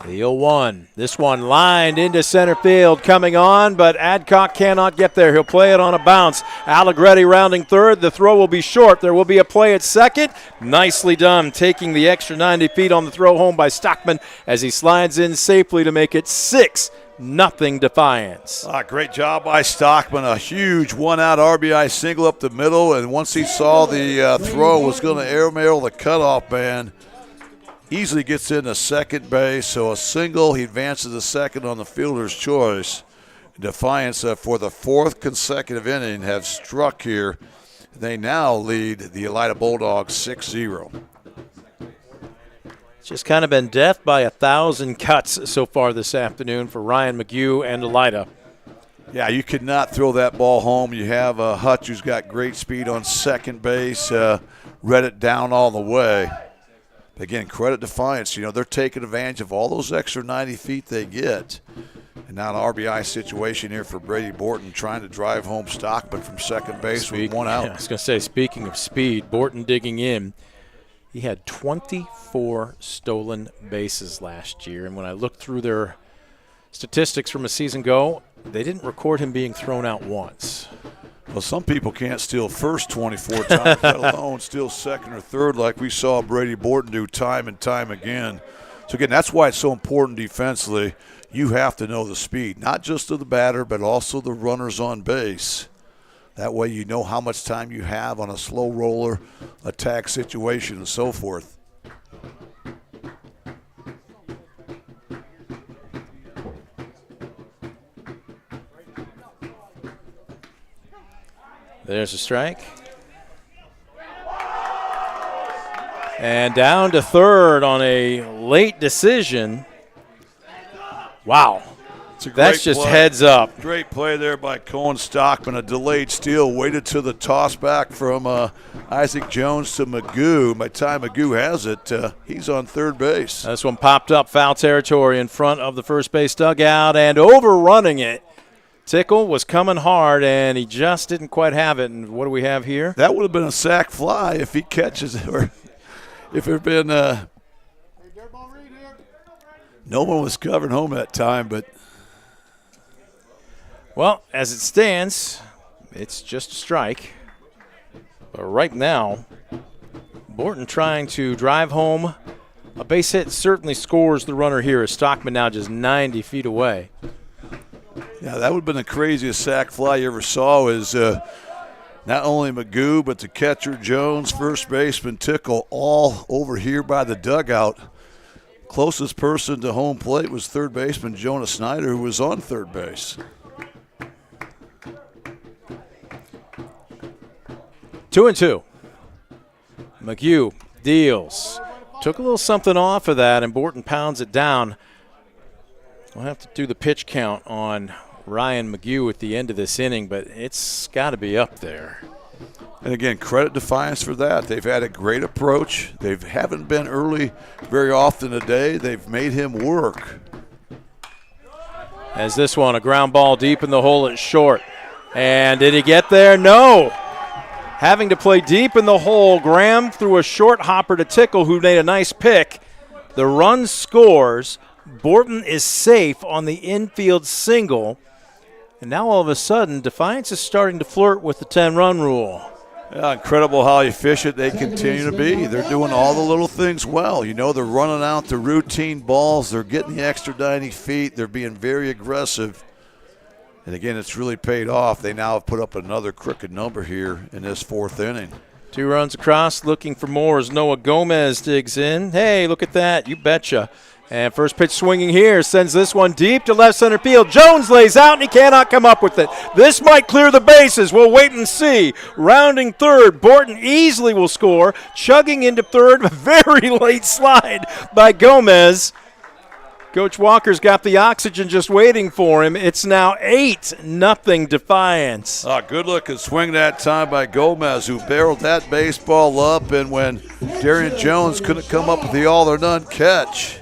[SPEAKER 1] The 0-1. This one lined into center field, coming on, but Adcock cannot get there. He'll play it on a bounce. Allegretti rounding third. The throw will be short. There will be a play at second. Nicely done, taking the extra 90 feet on the throw home by Stockman as he slides in safely to make it 6-0 Defiance.
[SPEAKER 2] Great job by Stockman. A huge one-out RBI single up the middle, and once he saw the throw was going to airmail the cutoff man, easily gets into second base, so a single. He advances to second on the fielder's choice. Defiance, for the 4th consecutive inning, have struck here. They now lead the Elida Bulldogs 6-0.
[SPEAKER 1] It's just kind of been death by 1,000 cuts so far this afternoon for Ryan McGew and Elida.
[SPEAKER 2] Yeah, you could not throw that ball home. You have Hutch, who's got great speed on second base, read it down all the way. Again, credit Defiance. They're taking advantage of all those extra 90 feet they get. And now an RBI situation here for Brady Borton, trying to drive home Stockman from second base with 1 out.
[SPEAKER 1] I was going to say, speaking of speed, Borton digging in. He had 24 stolen bases last year. And when I looked through their statistics from a season ago, they didn't record him being thrown out once.
[SPEAKER 2] Well, some people can't steal first 24 times, let alone steal second or third like we saw Brady Borton do time and time again. So, again, that's why it's so important defensively. You have to know the speed, not just of the batter, but also the runners on base. That way you know how much time you have on a slow roller, attack situation, and so forth.
[SPEAKER 1] There's a strike. And down to third on a late decision. Wow. That's just
[SPEAKER 2] play.
[SPEAKER 1] Heads up.
[SPEAKER 2] Great play there by Cohen Stockman. A delayed steal. Waited to the toss back from Isaac Jones to Magoo. By the time Magoo has it, he's on third base.
[SPEAKER 1] This one popped up foul territory in front of the first base dugout and overrunning it. Tickle was coming hard, and he just didn't quite have it. And what do we have here?
[SPEAKER 2] That would have been a sac fly if he catches it, or if it had been no one was covering home that time. But
[SPEAKER 1] well, as it stands, it's just a strike. But right now, Borton trying to drive home a base hit certainly scores the runner here, as Stockman now just 90 feet away.
[SPEAKER 2] yeah, that would have been the craziest sac fly you ever saw. Is not only Magoo, but the catcher Jones, first baseman Tickle, all over here by the dugout. Closest person to home plate was third baseman Jonah Snyder, who was on third base.
[SPEAKER 1] 2-2. Magoo deals. Took a little something off of that, and Borton pounds it down. We'll have to do the pitch count on Ryan Magoo at the end of this inning, but it's got to be up there.
[SPEAKER 2] And again, credit Defiance for that. They've had a great approach. They haven't been early very often today. They've made him work.
[SPEAKER 1] As this one, a ground ball deep in the hole at short. And did he get there? No. Having to play deep in the hole, Graham threw a short hopper to Tickle, who made a nice pick. The run scores. Borton is safe on the infield single. And now all of a sudden, Defiance is starting to flirt with the 10-run rule.
[SPEAKER 2] Yeah, incredible how efficient they continue to be. They're doing all the little things well. You know, they're running out the routine balls. They're getting the extra 90 feet. They're being very aggressive. And, again, it's really paid off. They now have put up another crooked number here in this fourth inning.
[SPEAKER 1] 2 runs across, looking for more as Noah Gomez digs in. Hey, look at that. You betcha. And first pitch swinging here, sends this one deep to left center field. Jones lays out, and he cannot come up with it. This might clear the bases. We'll wait and see. Rounding third, Borton easily will score. Chugging into third, a very late slide by Gomez. Coach Walker's got the oxygen just waiting for him. It's now 8-0 Defiance.
[SPEAKER 2] Good looking swing that time by Gomez, who barreled that baseball up, and when Darian Jones couldn't come up with the all-or-none catch,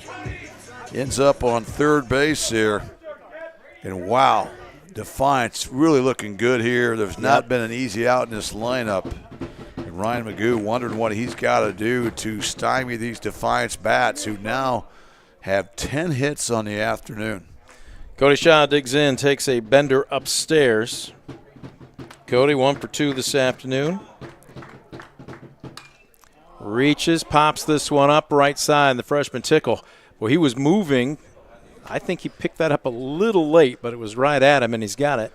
[SPEAKER 2] ends up on third base here. And wow, Defiance really looking good here. There's not been an easy out in this lineup. And Ryan Magoo wondering what he's got to do to stymie these Defiance bats, who now have 10 hits on the afternoon.
[SPEAKER 1] Cody Shaw digs in, takes a bender upstairs. Cody 1 for 2 this afternoon. Reaches, pops this one up right side, and the freshman Tickle. Well, he was moving. I think he picked that up a little late, but it was right at him, and he's got it.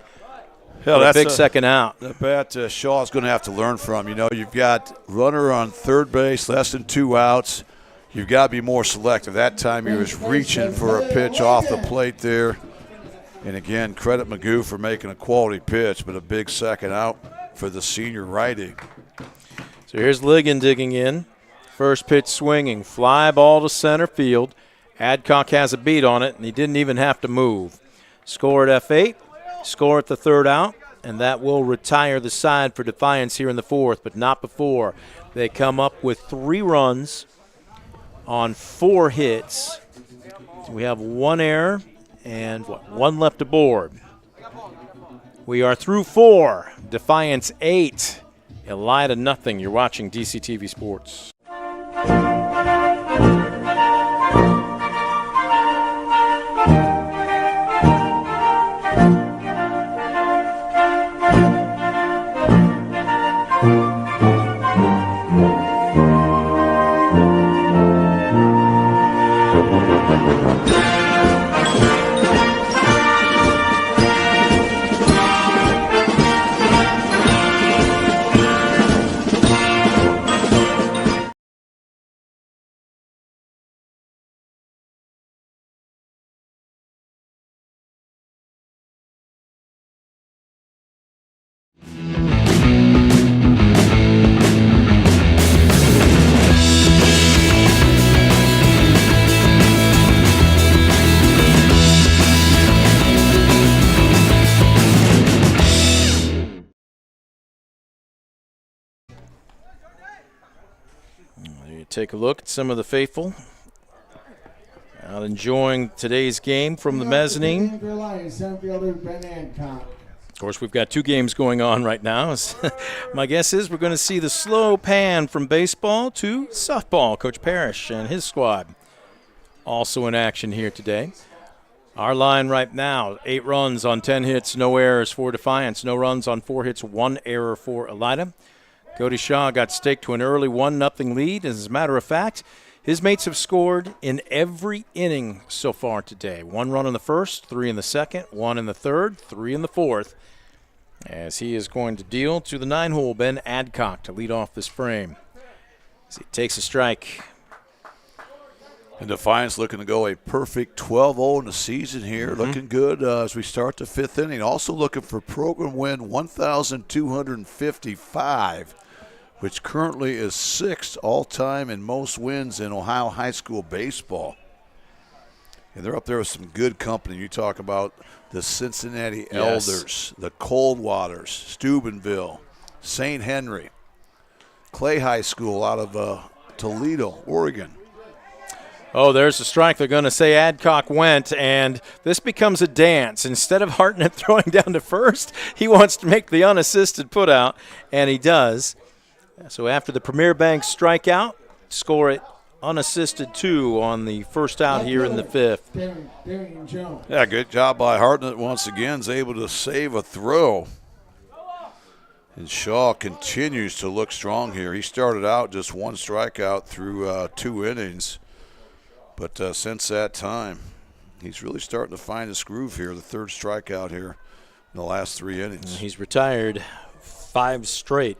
[SPEAKER 2] Hell,
[SPEAKER 1] that's a big second out.
[SPEAKER 2] The bat Shaw's going to have to learn from. You know, you've got runner on third base, less than 2 outs. You've got to be more selective. That time he was reaching for a pitch off the plate there. And, again, credit Magoo for making a quality pitch, but a big second out for the senior righty.
[SPEAKER 1] So here's Ligon digging in. First pitch swinging. Fly ball to center field. Adcock has a beat on it, and he didn't even have to move. Score at F8, score at the third out, and that will retire the side for Defiance here in the fourth, but not before. They come up with 3 runs on 4 hits. We have 1 error and 1 left aboard. We are through 4. Defiance 8. Elida nothing. You're watching DCTV Sports. Take a look at some of the faithful out enjoying today's game from the mezzanine. Of course, we've got 2 games going on right now. My guess is we're going to see the slow pan from baseball to softball. Coach Parrish and his squad also in action here today. Our line right now, 8 runs on 10 hits, no errors for Defiance. No runs on 4 hits, 1 error for Elida. Cody Shaw got staked to an early 1-0 lead. As a matter of fact, his mates have scored in every inning so far today. 1 run in the first, 3 in the second, 1 in the third, 3 in the fourth. As he is going to deal to the 9-hole Ben Adcock to lead off this frame. As he takes a strike.
[SPEAKER 2] And Defiance looking to go a perfect 12-0 in the season here. Looking good as we start the 5th inning. Also looking for program win 1,255. Which currently is 6th all-time in most wins in Ohio high school baseball. And they're up there with some good company. You talk about the Cincinnati Elders, the Coldwaters, Steubenville, St. Henry, Clay High School out of Toledo, Oregon.
[SPEAKER 1] Oh, there's a strike. They're going to say Adcock went, and this becomes a dance. Instead of Hartnett throwing down to first, he wants to make the unassisted putout, and he does. So after the Premier Bank strikeout, score it unassisted 2 on the first out here in the 5th.
[SPEAKER 2] Yeah, good job by Hartnett once again. Is able to save a throw. And Shaw continues to look strong here. He started out just 1 strikeout through 2 innings. But since that time, he's really starting to find his groove here. The 3rd strikeout here in the last 3 innings.
[SPEAKER 1] He's retired 5 straight.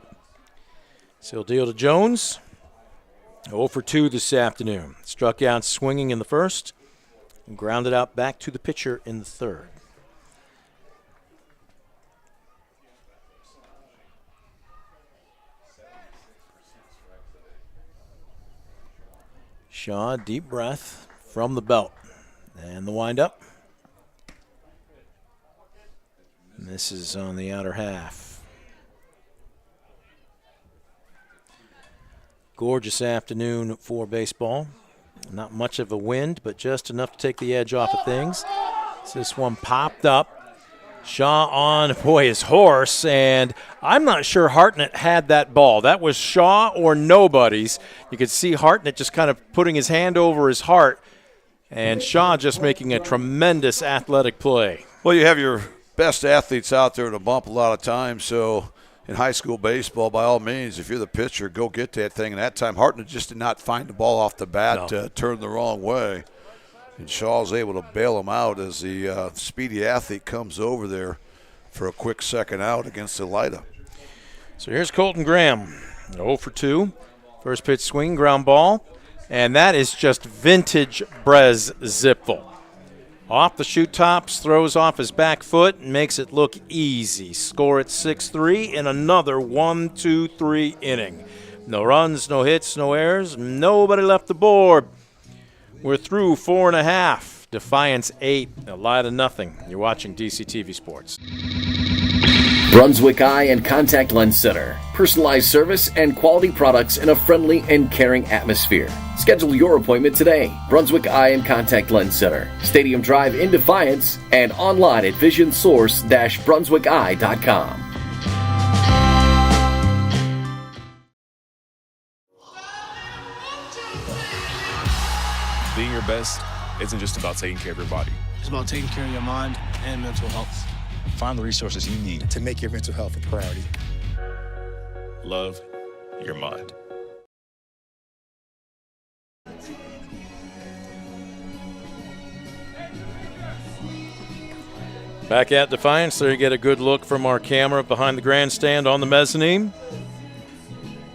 [SPEAKER 1] So he'll deal to Jones. 0 for 2 this afternoon. Struck out swinging in the first and grounded out back to the pitcher in the 3rd. Shaw, deep breath from the belt. And the windup. And this is on the outer half. Gorgeous afternoon for baseball. Not much of a wind, but just enough to take the edge off of things. So this one popped up. Shaw on, his horse, and I'm not sure Hartnett had that ball. That was Shaw or nobody's. You could see Hartnett just kind of putting his hand over his heart, and Shaw just making a tremendous athletic play.
[SPEAKER 2] Well, you have your best athletes out there to bump a lot of times, so in high school baseball, by all means, if you're the pitcher, go get that thing. And that time, Hartnett just did not find the ball off the bat, turned the wrong way. And Shaw's able to bail him out as the speedy athlete comes over there for a quick second out against Elida.
[SPEAKER 1] So here's Colton Graham, 0 for 2. First pitch swing, ground ball. And that is just vintage Brez Zipfel. Off the shoot tops, throws off his back foot, and makes it look easy. Score at 6-3 in another 1-2-3 inning. No runs, no hits, no errors, nobody left the board. We're through 4.5. Defiance 8, Elida nothing. You're watching DCTV Sports.
[SPEAKER 3] Brunswick Eye and Contact Lens Center. Personalized service and quality products in a friendly and caring atmosphere. Schedule your appointment today. Brunswick Eye and Contact Lens Center. Stadium Drive in Defiance and online at visionsource-brunswickeye.com.
[SPEAKER 7] Being your best isn't just about taking care of your body.
[SPEAKER 8] It's about taking care of your mind and mental health.
[SPEAKER 7] Find the resources you need
[SPEAKER 9] to make your mental health a priority.
[SPEAKER 7] Love your mind.
[SPEAKER 1] Back at Defiance, there you get a good look from our camera behind the grandstand on the mezzanine.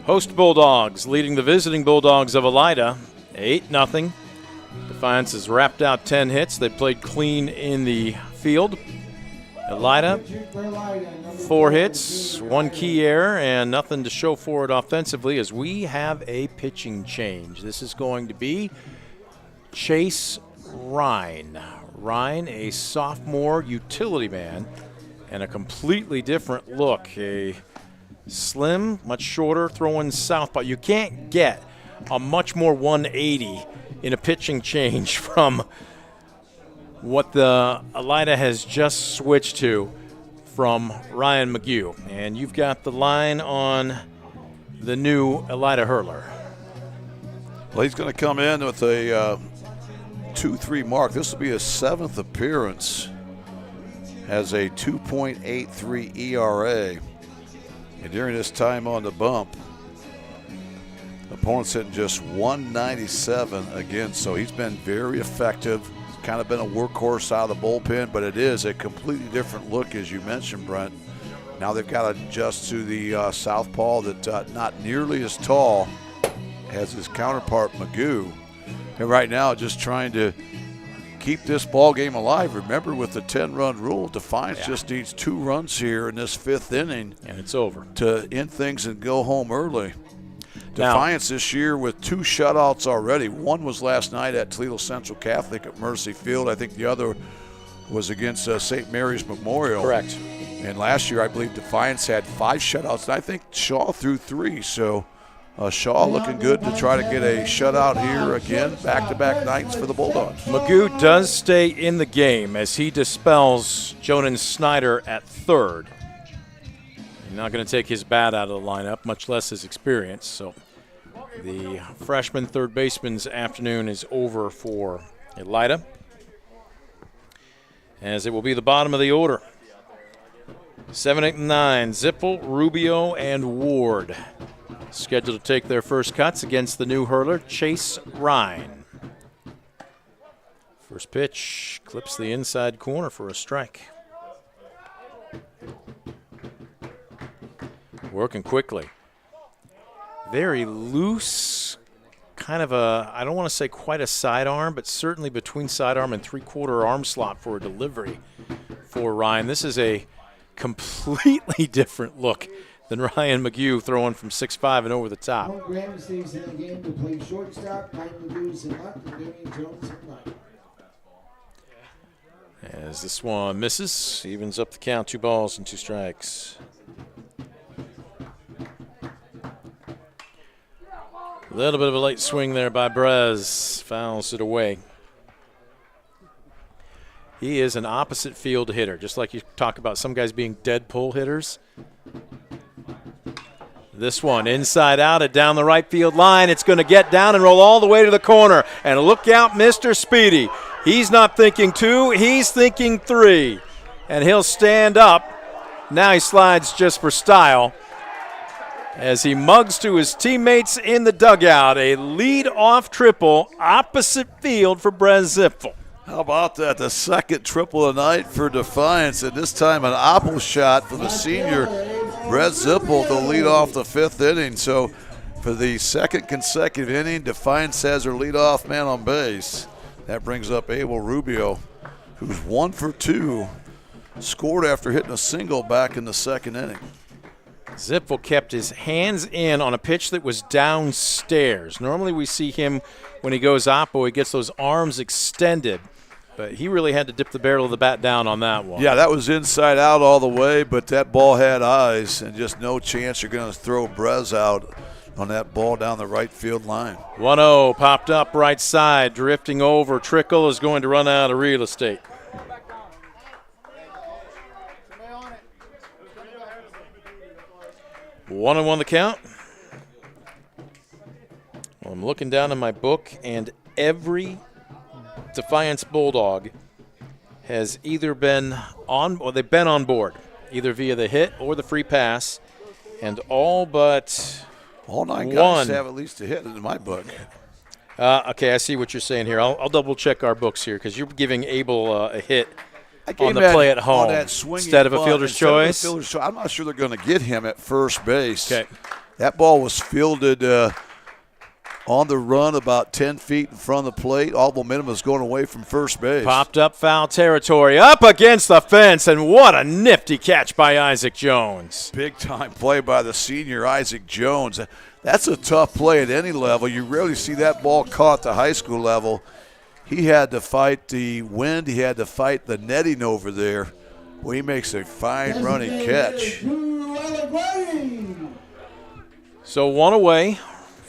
[SPEAKER 1] Host Bulldogs leading the visiting Bulldogs of Elida 8-0. Defiance has wrapped out 10 hits. They played clean in the field. Elida, 4 hits, 1 key error, and nothing to show for it offensively as we have a pitching change. This is going to be Chase Ryan. Ryan, a sophomore utility man, and a completely different look. A slim, much shorter, throwing southpaw. You can't get a much more 180 in a pitching change from what the Elida has just switched to from Ryan McGew. And you've got the line on the new Elida hurler.
[SPEAKER 2] Well, he's going to come in with a 2-3 mark. This will be his 7th appearance. Has a 2.83 ERA. And during this time on the bump, opponent's hitting just 197 again. So he's been very effective. Kind of been a workhorse out of the bullpen, but it is a completely different look, as you mentioned, Brent. Now they've got to adjust to the southpaw that not nearly as tall as his counterpart McGew. And right now just trying to keep this ball game alive. Remember, with the 10-run rule, Defiance just needs 2 runs here in this 5th inning.
[SPEAKER 1] And it's over.
[SPEAKER 2] To end things and go home early. Defiance this year with 2 shutouts already. One was last night at Toledo Central Catholic at Mercy Field. I think the other was against St. Mary's Memorial.
[SPEAKER 1] Correct.
[SPEAKER 2] And last year, I believe Defiance had 5 shutouts, and I think Shaw threw 3. So Shaw looking good to try to get a shutout here again, back-to-back nights for the Bulldogs.
[SPEAKER 1] McGew does stay in the game as he dispels Jonan Snyder at third. He's not going to take his bat out of the lineup, much less his experience. So the freshman third baseman's afternoon is over for Elida, as it will be the bottom of the order. 7, 8, and 9, Zippel, Rubio, and Ward scheduled to take their first cuts against the new hurler, Chase Ryan. First pitch clips the inside corner for a strike. Working quickly. Very loose, kind of a, I don't want to say quite a sidearm, but certainly between sidearm and 3/4 arm slot for a delivery for Ryan. This is a completely different look than Ryan McGew throwing from 6'5" and over the top.
[SPEAKER 6] Graham stays in the game to play shortstop. Ryan McGew's in left and Damian Jones in right.
[SPEAKER 1] As this one misses, evens up the count, 2 balls and 2 strikes. A little bit of a late swing there by Brez. Fouls it away. He is an opposite field hitter, just like you talk about some guys being dead pull hitters. This one inside out at down the right field line. It's going to get down and roll all the way to the corner. And look out, Mr. Speedy. He's not thinking 2, he's thinking 3. And he'll stand up. Now he slides just for style as he mugs to his teammates in the dugout. A lead-off triple, opposite field for Brez Zippel.
[SPEAKER 2] How about that? The second triple of the night for Defiance, and this time an oppo shot for the senior Brez Zippel to lead off the 5th inning. So for the second consecutive inning, Defiance has her leadoff man on base. That brings up Abel Rubio, who's 1 for 2, scored after hitting a single back in the 2nd inning.
[SPEAKER 1] Zippel kept his hands in on a pitch that was downstairs. Normally we see him when he goes oppo, he gets those arms extended. But he really had to dip the barrel of the bat down on that one.
[SPEAKER 2] Yeah, that was inside out all the way, but that ball had eyes, and just no chance you're going to throw Brez out on that ball down the right field line.
[SPEAKER 1] 1-0 popped up right side, drifting over. Trickle is going to run out of real estate. One and 1 the count. Well, I'm looking down in my book, and every Defiance Bulldog has either been on, or they've been on board, either via the hit or the free pass, and all but
[SPEAKER 2] all 9 guys have at least a hit in my book.
[SPEAKER 1] Okay, I see what you're saying here. I'll double check our books here because you're giving Abel a hit on the play at home
[SPEAKER 2] on that swinging
[SPEAKER 1] instead of a
[SPEAKER 2] bunt,
[SPEAKER 1] fielder's choice.
[SPEAKER 2] I'm not sure they're going to get him at first base.
[SPEAKER 1] Okay.
[SPEAKER 2] That ball was fielded on the run about 10 feet in front of the plate. All momentum was going away from first base.
[SPEAKER 1] Popped up foul territory, up against the fence, and what a nifty catch by Isaac Jones.
[SPEAKER 2] Big-time play by the senior Isaac Jones. That's a tough play at any level. You rarely see that ball caught at the high school level. He had to fight the wind. He had to fight the netting over there. Well, he makes a fine running catch.
[SPEAKER 1] So one away.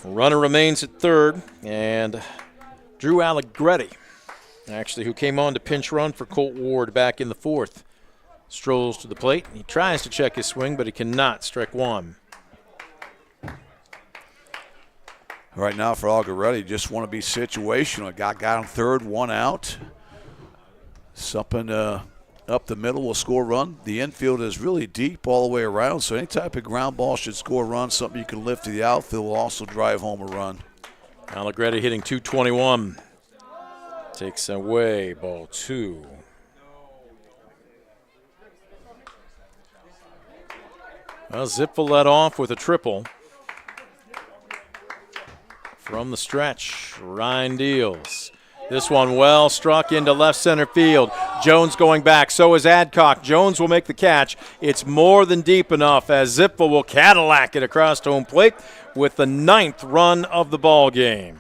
[SPEAKER 1] Runner remains at third. And Drew Allegretti, actually, who came on to pinch run for Colt Ward back in the fourth, strolls to the plate. He tries to check his swing, but he cannot. Strike one.
[SPEAKER 2] Right now for Allegretti, just want to be situational. Got him third, one out. Something up the middle will score a run. The infield is really deep all the way around, so any type of ground ball should score a run. Something you can lift to the outfield will also drive home a run.
[SPEAKER 1] Allegretti hitting .221. Takes away ball two. Well, Zipfel led off with a triple. From the stretch, Ryan deals. This one well struck into left center field. Jones going back, so is Adcock. Jones will make the catch. It's more than deep enough as Zipfel will Cadillac it across home plate with the 9th run of the ball game.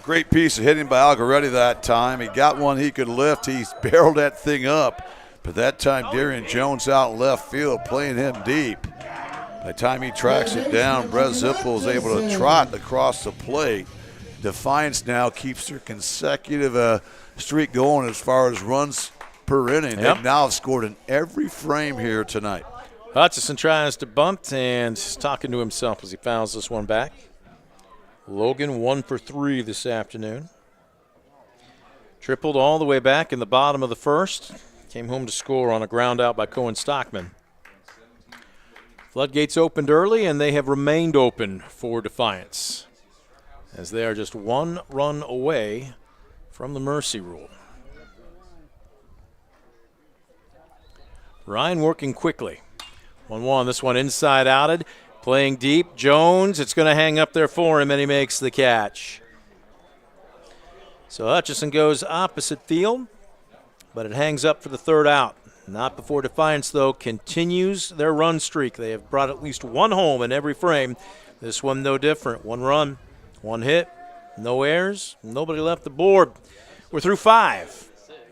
[SPEAKER 2] Great piece of hitting by Allegretti that time. He got one he could lift. He's barreled that thing up. But that time, Darian Jones out in left field, playing him deep. By the time he tracks it down, Brett Zipfel is able to trot across the plate. Defiance now keeps their consecutive streak going as far as runs per inning.
[SPEAKER 1] Yep.
[SPEAKER 2] They've now scored in every frame here tonight.
[SPEAKER 1] Hutchison tries to bunt and is talking to himself as he fouls this one back. Logan 1 for 3 this afternoon. Tripled all the way back in the bottom of the first. Came home to score on a ground out by Cohen Stockman. Floodgates opened early, and they have remained open for Defiance, as they are just 1 run away from the mercy rule. Ryan working quickly. 1-1, this one inside outed, playing deep. Jones, it's going to hang up there for him, and he makes the catch. So Hutchison goes opposite field, but it hangs up for the third out. Not before Defiance, though, continues their run streak. They have brought at least one home in every frame. This one no different. 1 run, 1 hit, no errors, nobody left the board. We're through 5.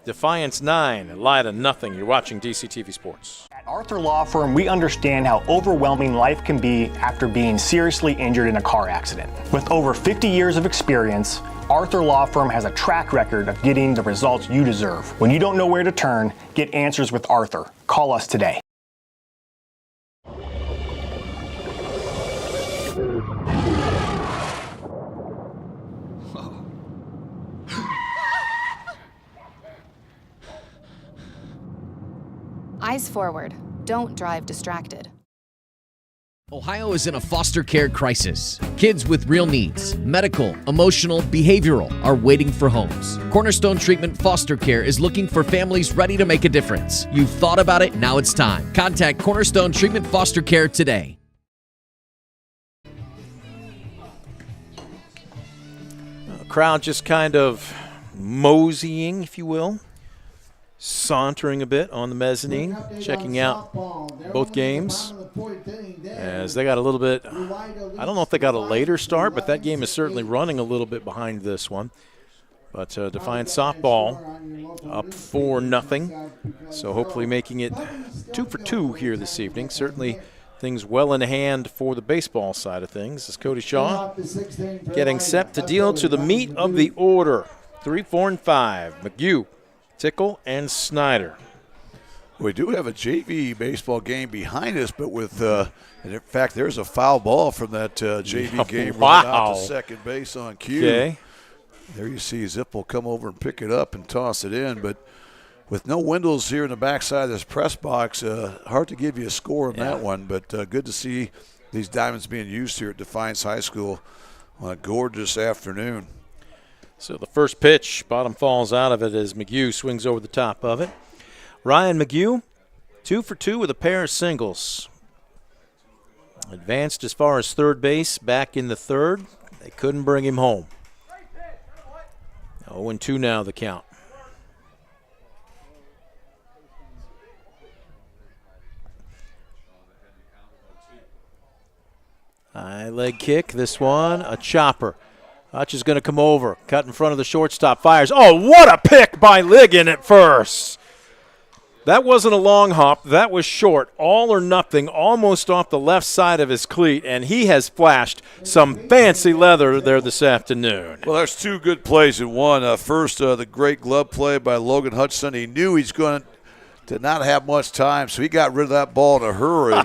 [SPEAKER 1] Defiance 9, Elida nothing. You're watching DCTV Sports.
[SPEAKER 4] At Arthur Law Firm, we understand how overwhelming life can be after being seriously injured in a car accident. With over 50 years of experience, Arthur Law Firm has a track record of getting the results you deserve. When you don't know where to turn, get answers with Arthur. Call us today.
[SPEAKER 9] Eyes forward. Don't drive distracted.
[SPEAKER 5] Ohio is in a foster care crisis. Kids with real needs, medical, emotional, behavioral, are waiting for homes. Cornerstone Treatment Foster Care is looking for families ready to make a difference. You've thought about it, now it's time. Contact Cornerstone Treatment Foster Care today.
[SPEAKER 1] Crowd just kind of moseying, if you will, sauntering a bit on the mezzanine, checking out both games, as they got a little bit, I don't know if they got a later start, but that game is certainly running a little bit behind this one. But Defiance softball up 4-0, so hopefully making it 2 for 2 here this evening. Certainly things well in hand for the baseball side of things, as Cody Shaw getting set to deal to the meat of the order. 3, 4, and 5. McHugh, Tickle, and Snyder.
[SPEAKER 2] We do have a JV baseball game behind us, but with, in fact, there's a foul ball from that JV game running out to second base on cue.
[SPEAKER 1] Okay.
[SPEAKER 2] There you see Zipfel come over and pick it up and toss it in, but with no windows here in the backside of this press box, hard to give you a score on that one, but good to see these diamonds being used here at Defiance High School on a gorgeous afternoon.
[SPEAKER 1] So the first pitch, bottom falls out of it as McHugh swings over the top of it. Ryan McGew, 2 for 2 with a pair of singles. Advanced as far as third base back in the third. They couldn't bring him home. 0-2 now the count. High leg kick, this one, a chopper. Hutch is going to come over, cut in front of the shortstop, fires. Oh, what a pick by Ligon at first. That wasn't a long hop, that was short, all or nothing, almost off the left side of his cleat, and he has flashed some fancy leather there this afternoon.
[SPEAKER 2] Well, there's 2 good plays in one. First, the great glove play by Logan Hutchinson. He knew he's going to not have much time, so he got rid of that ball in a hurry.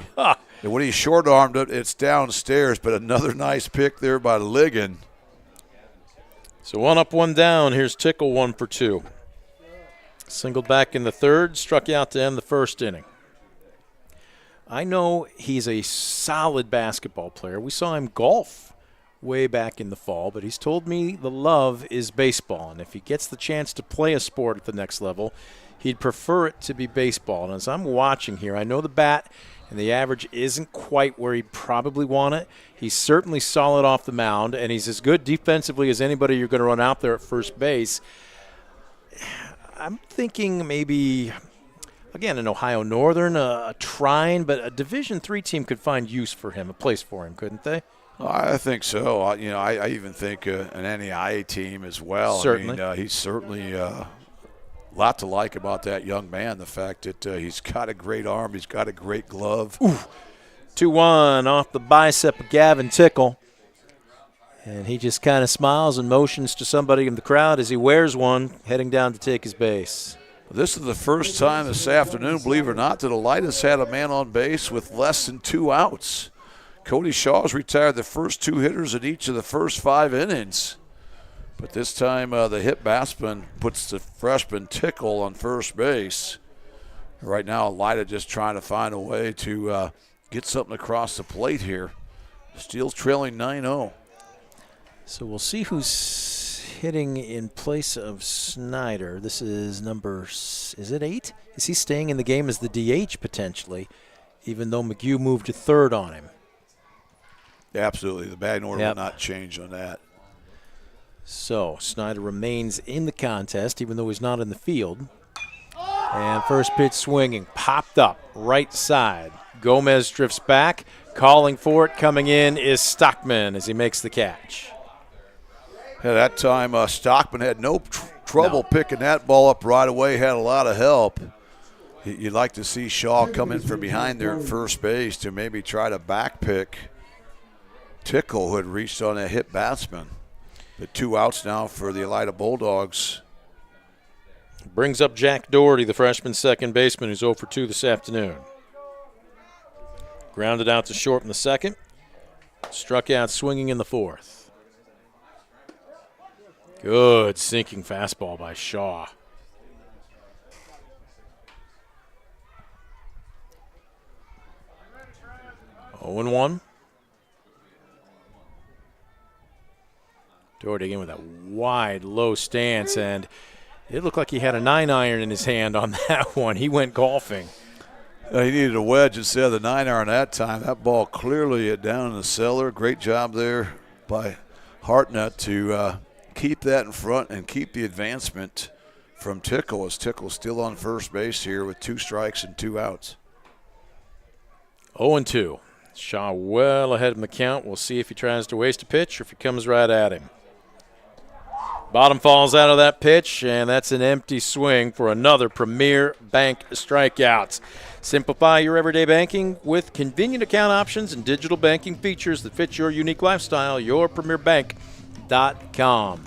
[SPEAKER 2] And when he short-armed it, it's downstairs, but another nice pick there by Ligon.
[SPEAKER 1] So 1 up, 1 down. Here's Tickle, 1 for 2. Singled back in the third, struck out to end the first inning. I know he's a solid basketball player. We saw him golf way back in the fall, but he's told me the love is baseball. And if he gets the chance to play a sport at the next level, he'd prefer it to be baseball. And as I'm watching here, I know the bat and the average isn't quite where he'd probably want it. He's certainly solid off the mound, and he's as good defensively as anybody you're going to run out there at first base. I'm thinking maybe, again, an Ohio Northern, a Trine, but a Division III team could find use for him, a place for him, couldn't they?
[SPEAKER 2] I think so. I even think an NAIA team as well.
[SPEAKER 1] Certainly.
[SPEAKER 2] I mean, he's certainly a lot to like about that young man, the fact that he's got a great arm, he's got a great glove.
[SPEAKER 1] Ooh. 2-1 off the bicep of Gavin Tickle. And he just kind of smiles and motions to somebody in the crowd as he wears one, heading down to take his base.
[SPEAKER 2] This is the first time this afternoon, believe it or not, that Elida's had a man on base with less than 2 outs. Cody Shaw's retired the first 2 hitters in each of the first 5 innings. But this time the hit batsman puts the freshman Tickle on first base. Right now, Elida just trying to find a way to get something across the plate here. Steele's trailing 9-0.
[SPEAKER 1] So we'll see who's hitting in place of Snyder. This is is it 8? Is he staying in the game as the DH potentially, even though McGew moved to third on him?
[SPEAKER 2] Absolutely. The batting order will not change on that.
[SPEAKER 1] So Snyder remains in the contest, even though he's not in the field. And first pitch swinging, popped up, right side. Gomez drifts back, calling for it. Coming in is Stockman as he makes the catch.
[SPEAKER 2] Yeah, that time Stockman had no trouble picking that ball up right away, had a lot of help. You'd like to see Shaw come in from behind there at first base to maybe try to back pick Tickle, who had reached on that hit batsman. The 2 outs now for the Elida Bulldogs.
[SPEAKER 1] Brings up Jack Doherty, the freshman second baseman, who's 0 for 2 this afternoon. Grounded out to short in the second. Struck out swinging in the fourth. Good sinking fastball by Shaw. Oh, 0-1. Doherty again with a wide, low stance, and it looked like he had a 9-iron in his hand on that one. He went golfing.
[SPEAKER 2] He needed a wedge instead of the 9-iron that time. That ball clearly down in the cellar. Great job there by Hartnett to keep that in front and keep the advancement from Tickle, as Tickle's still on first base here with 2 strikes and 2 outs.
[SPEAKER 1] 0-2. Shaw well ahead in the count. We'll see if he tries to waste a pitch or if he comes right at him. Bottom falls out of that pitch, and that's an empty swing for another Premier Bank strikeout. Simplify your everyday banking with convenient account options and digital banking features that fit your unique lifestyle. YourPremierBank.com.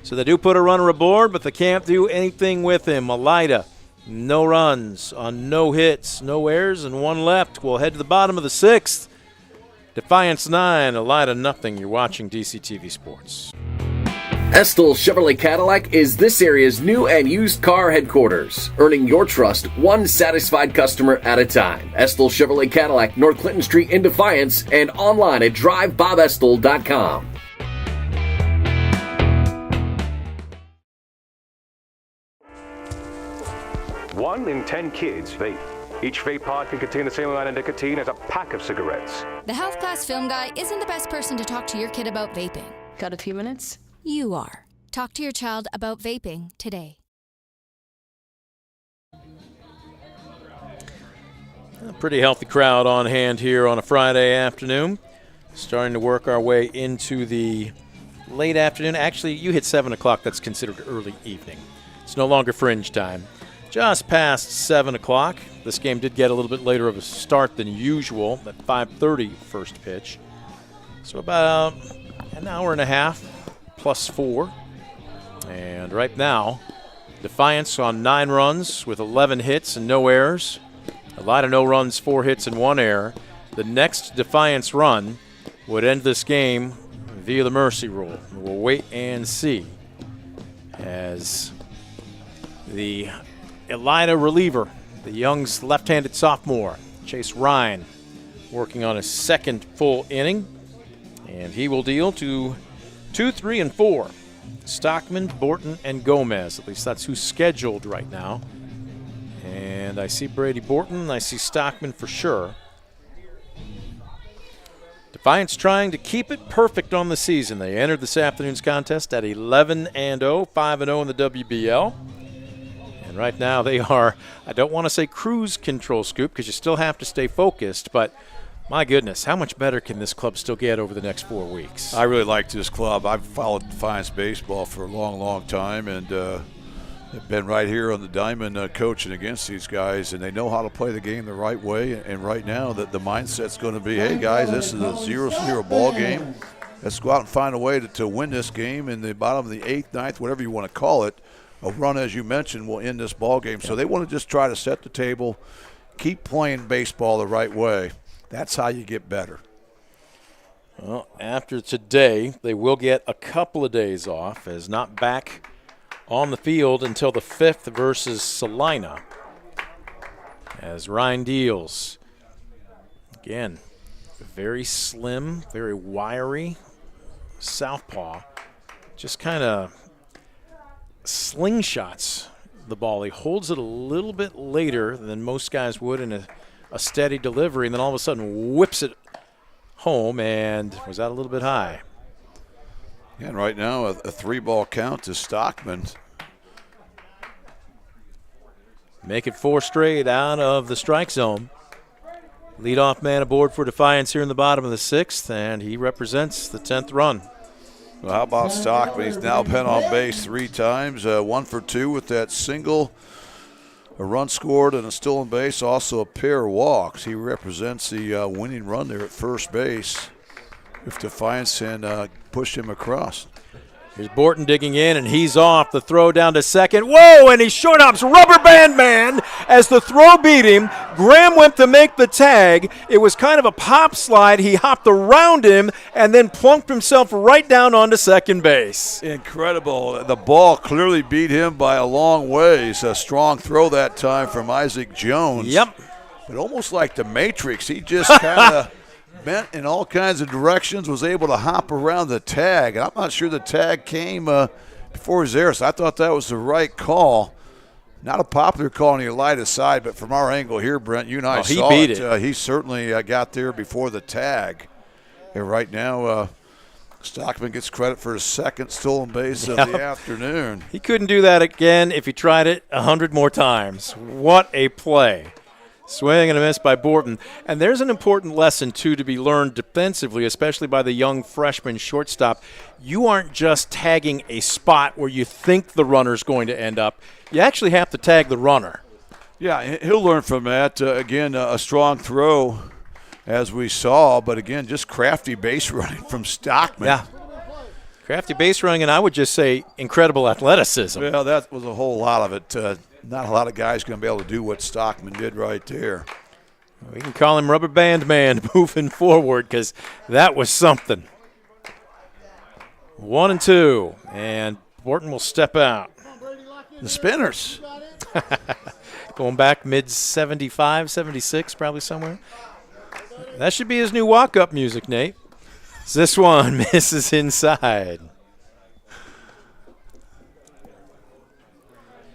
[SPEAKER 1] So they do put a runner aboard, but they can't do anything with him. Elida, no runs on no hits, no errors, and 1 left. We'll head to the bottom of the 6th. Defiance 9, Elida nothing. You're watching DCTV Sports.
[SPEAKER 3] Estill Chevrolet Cadillac is this area's new and used car headquarters, earning your trust one satisfied customer at a time. Estill Chevrolet Cadillac, North Clinton Street in Defiance, and online at drivebobestill.com.
[SPEAKER 10] 1 in 10 kids vape. Each vape pod can contain the same amount of nicotine as a pack of cigarettes.
[SPEAKER 11] The health class film guy isn't the best person to talk to your kid about vaping.
[SPEAKER 12] Got a few minutes?
[SPEAKER 11] You are. Talk to your child about vaping today.
[SPEAKER 1] A pretty healthy crowd on hand here on a Friday afternoon. Starting to work our way into the late afternoon. Actually, you hit 7 o'clock. That's considered early evening. It's no longer fringe time. Just past 7 o'clock. This game did get a little bit later of a start than usual, at 5:30 first pitch. So about an hour and a half plus 4. And right now, Defiance on 9 runs with 11 hits and no errors. Elida no runs, 4 hits and 1 error. The next Defiance run would end this game via the mercy rule. We'll wait and see as the Elida reliever, the Young's left-handed sophomore, Chase Ryan, working on his second full inning. And he will deal to 2, 3, and 4. Stockman, Borton, and Gomez. At least that's who's scheduled right now. And I see Brady Borton. I see Stockman for sure. Defiance trying to keep it perfect on the season. They entered this afternoon's contest at 11-0, 5-0 in the WBL. And right now they are, I don't want to say cruise control, Scoop, because you still have to stay focused, but my goodness, how much better can this club still get over the next 4 weeks?
[SPEAKER 2] I really like this club. I've followed Defiance baseball for a long, long time, and they've been right here on the diamond coaching against these guys, and they know how to play the game the right way. And right now the mindset's going to be, hey, guys, this is a 0-0 ball game. Let's go out and find a way to win this game in the bottom of the 8th, 9th, whatever you want to call it. A run, as you mentioned, will end this ball game. So they want to just try to set the table, keep playing baseball the right way. That's how you get better.
[SPEAKER 1] Well, after today, they will get a couple of days off, as not back on the field until the 5th versus Salina. As Ryan deals. Again, very slim, very wiry southpaw. Just kind of slingshots the ball. He holds it a little bit later than most guys would in a steady delivery, and then all of a sudden whips it home, and was that a little bit high?
[SPEAKER 2] And right now a 3-ball count to Stockman.
[SPEAKER 1] Make it 4 straight out of the strike zone. Leadoff man aboard for Defiance here in the bottom of the 6th, and he represents the 10th run.
[SPEAKER 2] Well, how about Stockman? He's now been on base 3 times, 1 for 2 with that single, a run scored and a stolen base, also a pair of walks. He represents the winning run there at first base if Defiance can push him across.
[SPEAKER 1] Here's Borton digging in, and he's off. The throw down to second. Whoa, and he short hops rubber band man as the throw beat him. Graham went to make the tag. It was kind of a pop slide. He hopped around him and then plunked himself right down onto second base.
[SPEAKER 2] Incredible. The ball clearly beat him by a long ways. A strong throw that time from Isaac Jones.
[SPEAKER 1] Yep.
[SPEAKER 2] But almost like the Matrix, he just kind of bent in all kinds of directions, was able to hop around the tag. I'm not sure the tag came before his there, so I thought that was the right call. Not a popular call on the Elida side, but from our angle here, Brent, you and I saw
[SPEAKER 1] he beat it.
[SPEAKER 2] He certainly got there before the tag. And right now, Stockman gets credit for his second stolen base of the afternoon.
[SPEAKER 1] He couldn't do that again if he tried it 100 more times. What a play. Swing and a miss by Borton. And there's an important lesson, too, to be learned defensively, especially by the young freshman shortstop. You aren't just tagging a spot where you think the runner's going to end up. You actually have to tag the runner.
[SPEAKER 2] Yeah, he'll learn from that. Again, a strong throw, as we saw, but again, just crafty base running from Stockman.
[SPEAKER 1] Yeah. Crafty base running, and I would just say incredible athleticism.
[SPEAKER 2] Well, that was a whole lot of it. Not a lot of guys going to be able to do what Stockman did right there.
[SPEAKER 1] We can call him Rubber Band Man moving forward because that was something. 1-2, and Borton will step out.
[SPEAKER 2] The Spinners.
[SPEAKER 1] Going back mid-75, 76, probably somewhere. That should be his new walk-up music, Nate. This one misses inside.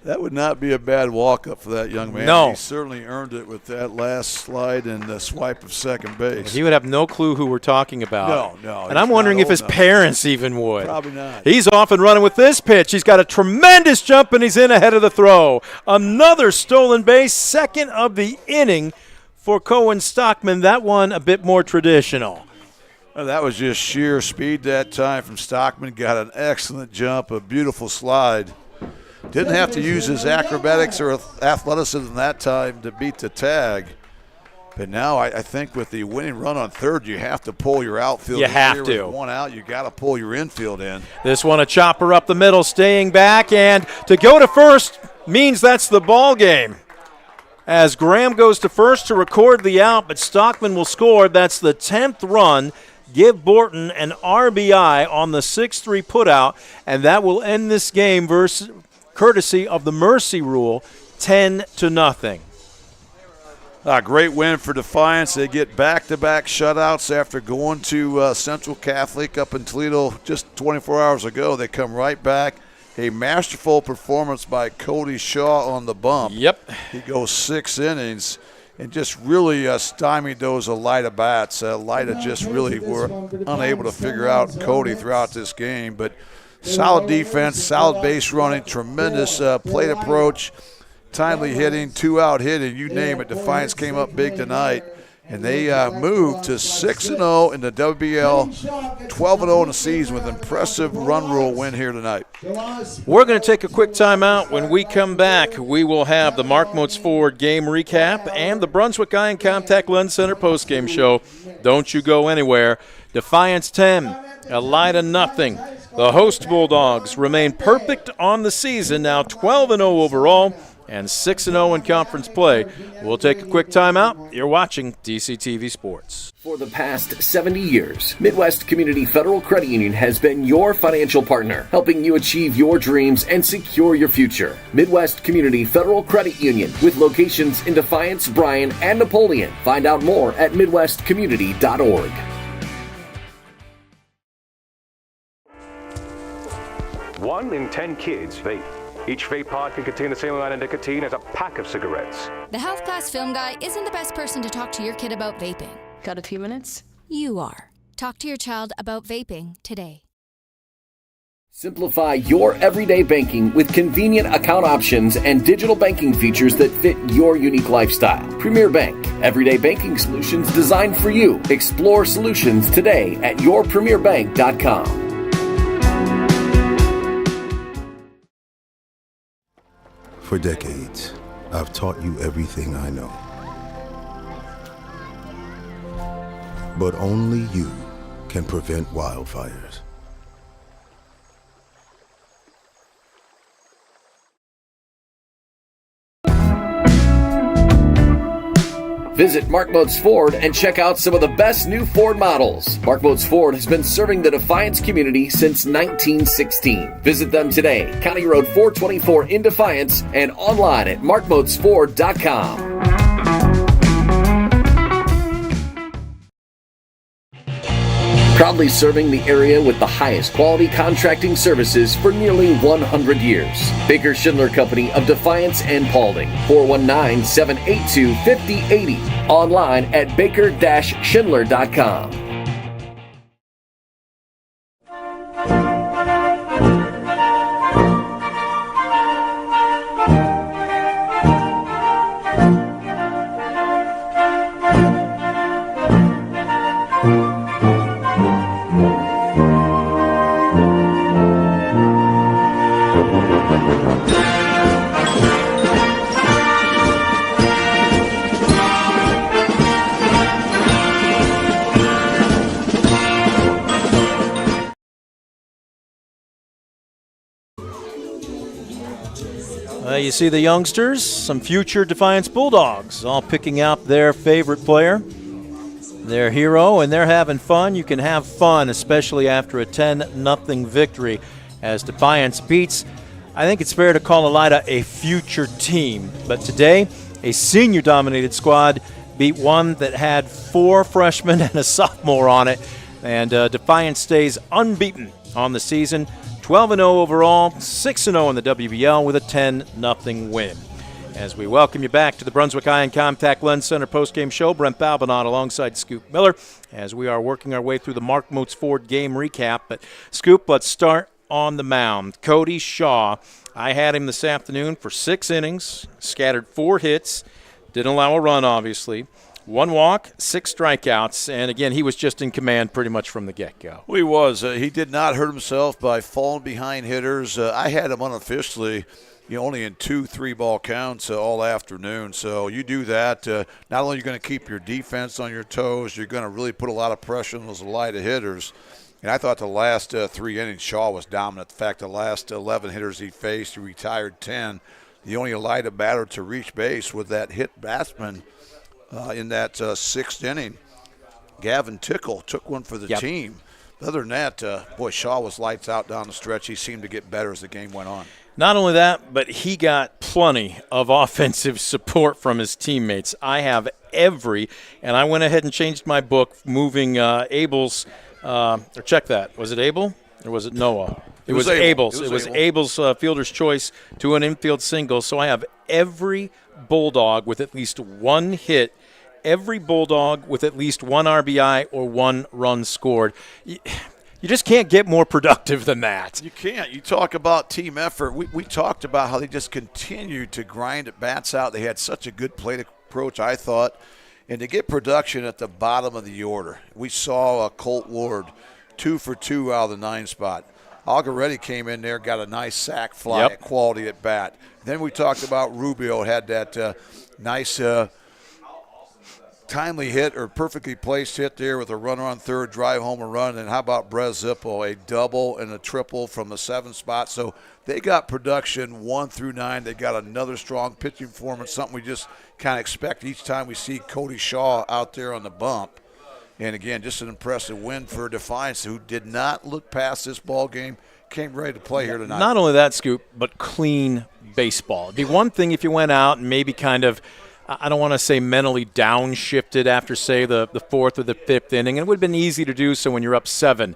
[SPEAKER 2] That would not be a bad walk-up for that young man.
[SPEAKER 1] No.
[SPEAKER 2] He certainly earned it with that last slide and the swipe of second base.
[SPEAKER 1] He would have no clue who we're talking about.
[SPEAKER 2] No.
[SPEAKER 1] And I'm wondering if his parents even would.
[SPEAKER 2] Probably not.
[SPEAKER 1] He's off and running with this pitch. He's got a tremendous jump, and he's in ahead of the throw. Another stolen base, second of the inning for Cohen Stockman. That one a bit more traditional.
[SPEAKER 2] Well, that was just sheer speed that time from Stockman. Got an excellent jump, a beautiful slide. Didn't have to use his acrobatics or athleticism that time to beat the tag. But now I think with the winning run on third, you have to pull your outfield.
[SPEAKER 1] You have to.
[SPEAKER 2] With one out, you got to pull your infield in.
[SPEAKER 1] This one a chopper up the middle, staying back, and to go to first means that's the ball game. As Graham goes to first to record the out, but Stockman will score. That's the 10th run. Give Borton an RBI on the 6-3 putout, and that will end this game courtesy of the mercy rule, 10-0.
[SPEAKER 2] A great win for Defiance. They get back-to-back shutouts after going to Central Catholic up in Toledo just 24 hours ago. They come right back. A masterful performance by Cody Shaw on the bump.
[SPEAKER 1] Yep.
[SPEAKER 2] He goes 6 innings and just really stymied those Elida bats. Elida just really were unable to figure out Cody throughout this game. But solid defense, solid base running, tremendous plate approach, timely hitting, 2-out hitting, you name it. Defiance came up big tonight, and they moved to 6-0 in the WBL, 12-0 in the season with an impressive run rule win here tonight.
[SPEAKER 1] We're going to take a quick timeout. When we come back, we will have the Mark Motes Ford game recap and the Brunswick Eye and Contact Lens Center postgame show. Don't you go anywhere. Defiance 10, Elida nothing. The host Bulldogs remain perfect on the season, now 12-0 overall and 6-0 in conference play. We'll take a quick timeout. You're watching DCTV Sports.
[SPEAKER 3] For the past 70 years, Midwest Community Federal Credit Union has been your financial partner, helping you achieve your dreams and secure your future. Midwest Community Federal Credit Union, with locations in Defiance, Bryan, and Napoleon. Find out more at midwestcommunity.org.
[SPEAKER 10] 1 in 10 kids vape. Each vape pod can contain the same amount of nicotine as a pack of cigarettes.
[SPEAKER 11] The health class film guy isn't the best person to talk to your kid about vaping.
[SPEAKER 12] Got a few minutes?
[SPEAKER 11] You are. Talk to your child about vaping today.
[SPEAKER 3] Simplify your everyday banking with convenient account options and digital banking features that fit your unique lifestyle. Premier Bank, everyday banking solutions designed for you. Explore solutions today at yourpremierbank.com.
[SPEAKER 13] For decades, I've taught you everything I know. But only you can prevent wildfires.
[SPEAKER 3] Visit Mark Motes Ford and check out some of the best new Ford models. Mark Motes Ford has been serving the Defiance community since 1916. Visit them today, County Road 424 in Defiance, and online at markmotesford.com. Proudly serving the area with the highest quality contracting services for nearly 100 years. Baker Schindler Company of Defiance and Paulding. 419-782-5080. Online at baker-schindler.com.
[SPEAKER 1] You see the youngsters, some future Defiance Bulldogs, all picking out their favorite player, their hero, and they're having fun. You can have fun, especially after a 10-0 victory as Defiance beats, I think it's fair to call Elida a future team. But today, a senior-dominated squad beat one that had 4 freshmen and a sophomore on it, and Defiance stays unbeaten on the season, 12-0 overall, 6-0 in the WBL with a 10-0 win. As we welcome you back to the Brunswick Eye and Contact Lens Center postgame show, Brent Balbinot alongside Scoop Miller as we are working our way through the Mark Moats Ford game recap. But, Scoop, let's start on the mound. Cody Shaw, I had him this afternoon for 6 innings, scattered 4 hits, didn't allow a run, obviously. 1 walk, 6 strikeouts, and again, he was just in command pretty much from the get-go.
[SPEAKER 2] Well, he was. He did not hurt himself by falling behind hitters. I had him unofficially only in 2 3-ball counts all afternoon. So you do that. Not only are you going to keep your defense on your toes, you're going to really put a lot of pressure on those Elida hitters. And I thought the last 3 innings, Shaw was dominant. In fact, the last 11 hitters he faced, he retired 10. The only Elida batter to reach base with that hit batsman in that 6th inning. Gavin Tickle took one for the team. Other than that, Shaw was lights out down the stretch. He seemed to get better as the game went on.
[SPEAKER 1] Not only that, but he got plenty of offensive support from his teammates. I have and I went ahead and changed my book, moving Abel's, or check that. Was it Abel or was it Noah? It was Abel's. It was Abel's fielder's choice to an infield single. So I have every Bulldog with at least 1 hit, every Bulldog with at least 1 RBI or 1 run scored. You just can't get more productive than that.
[SPEAKER 2] You can't. You talk about team effort. We talked about how they just continued to grind at bats out. They had such a good plate approach, I thought. And to get production at the bottom of the order, we saw Colt Ward 2 for 2 out of the 9 spot. Algaretti came in there, got a nice sac fly, quality at bat. Then we talked about Rubio, had that nice timely hit or perfectly placed hit there with a runner on third, drive home a run. And how about Brez Zippo, a double and a triple from the 7th spot. So they got production 1 through 9. They got another strong pitching performance, something we just kind of expect each time we see Cody Shaw out there on the bump. And again, just an impressive win for Defiance, who did not look past this ball game, came ready to play here tonight.
[SPEAKER 1] Not only that, Scoop, but clean baseball. It'd be one thing if you went out and maybe kind of, I don't want to say mentally downshifted after, say, the 4th or the 5th inning. And it would have been easy to do so when you're up 7-8-0,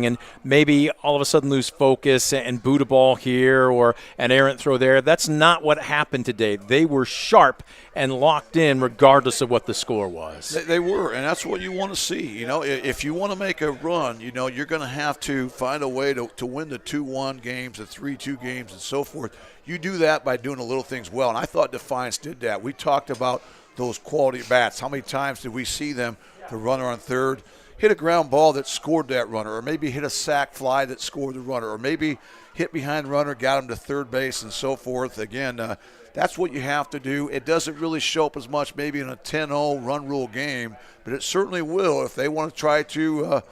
[SPEAKER 1] and maybe all of a sudden lose focus and boot a ball here or an errant throw there. That's not what happened today. They were sharp and locked in regardless of what the score was.
[SPEAKER 2] They were, and that's what you want to see. If you want to make a run, you're going to have to find a way to win the 2-1 games, the 3-2 games, and so forth. You do that by doing the little things well, and I thought Defiance did that. We talked about those quality bats. How many times did we see them, the runner on third, hit a ground ball that scored that runner, or maybe hit a sac fly that scored the runner, or maybe hit behind the runner, got him to third base, and so forth. Again, that's what you have to do. It doesn't really show up as much maybe in a 10-0 run rule game, but it certainly will if they want to try to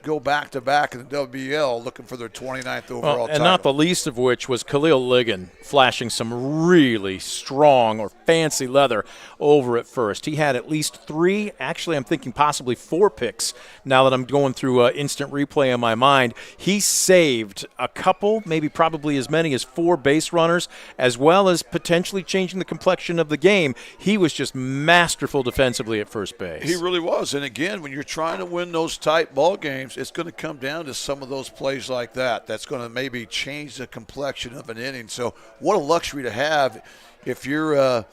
[SPEAKER 2] go back-to-back in the WBL looking for their 29th overall title.
[SPEAKER 1] And not the least of which was Khalil Ligon flashing some really strong or fancy leather over at first. He had at least 3, actually I'm thinking possibly 4 picks now that I'm going through instant replay in my mind. He saved a couple, maybe probably as many as 4 base runners, as well as potentially changing the complexion of the game. He was just masterful defensively at first base.
[SPEAKER 2] He really was. And again, when you're trying to win those tight ball games, it's going to come down to some of those plays like that. That's going to maybe change the complexion of an inning. So what a luxury to have if you're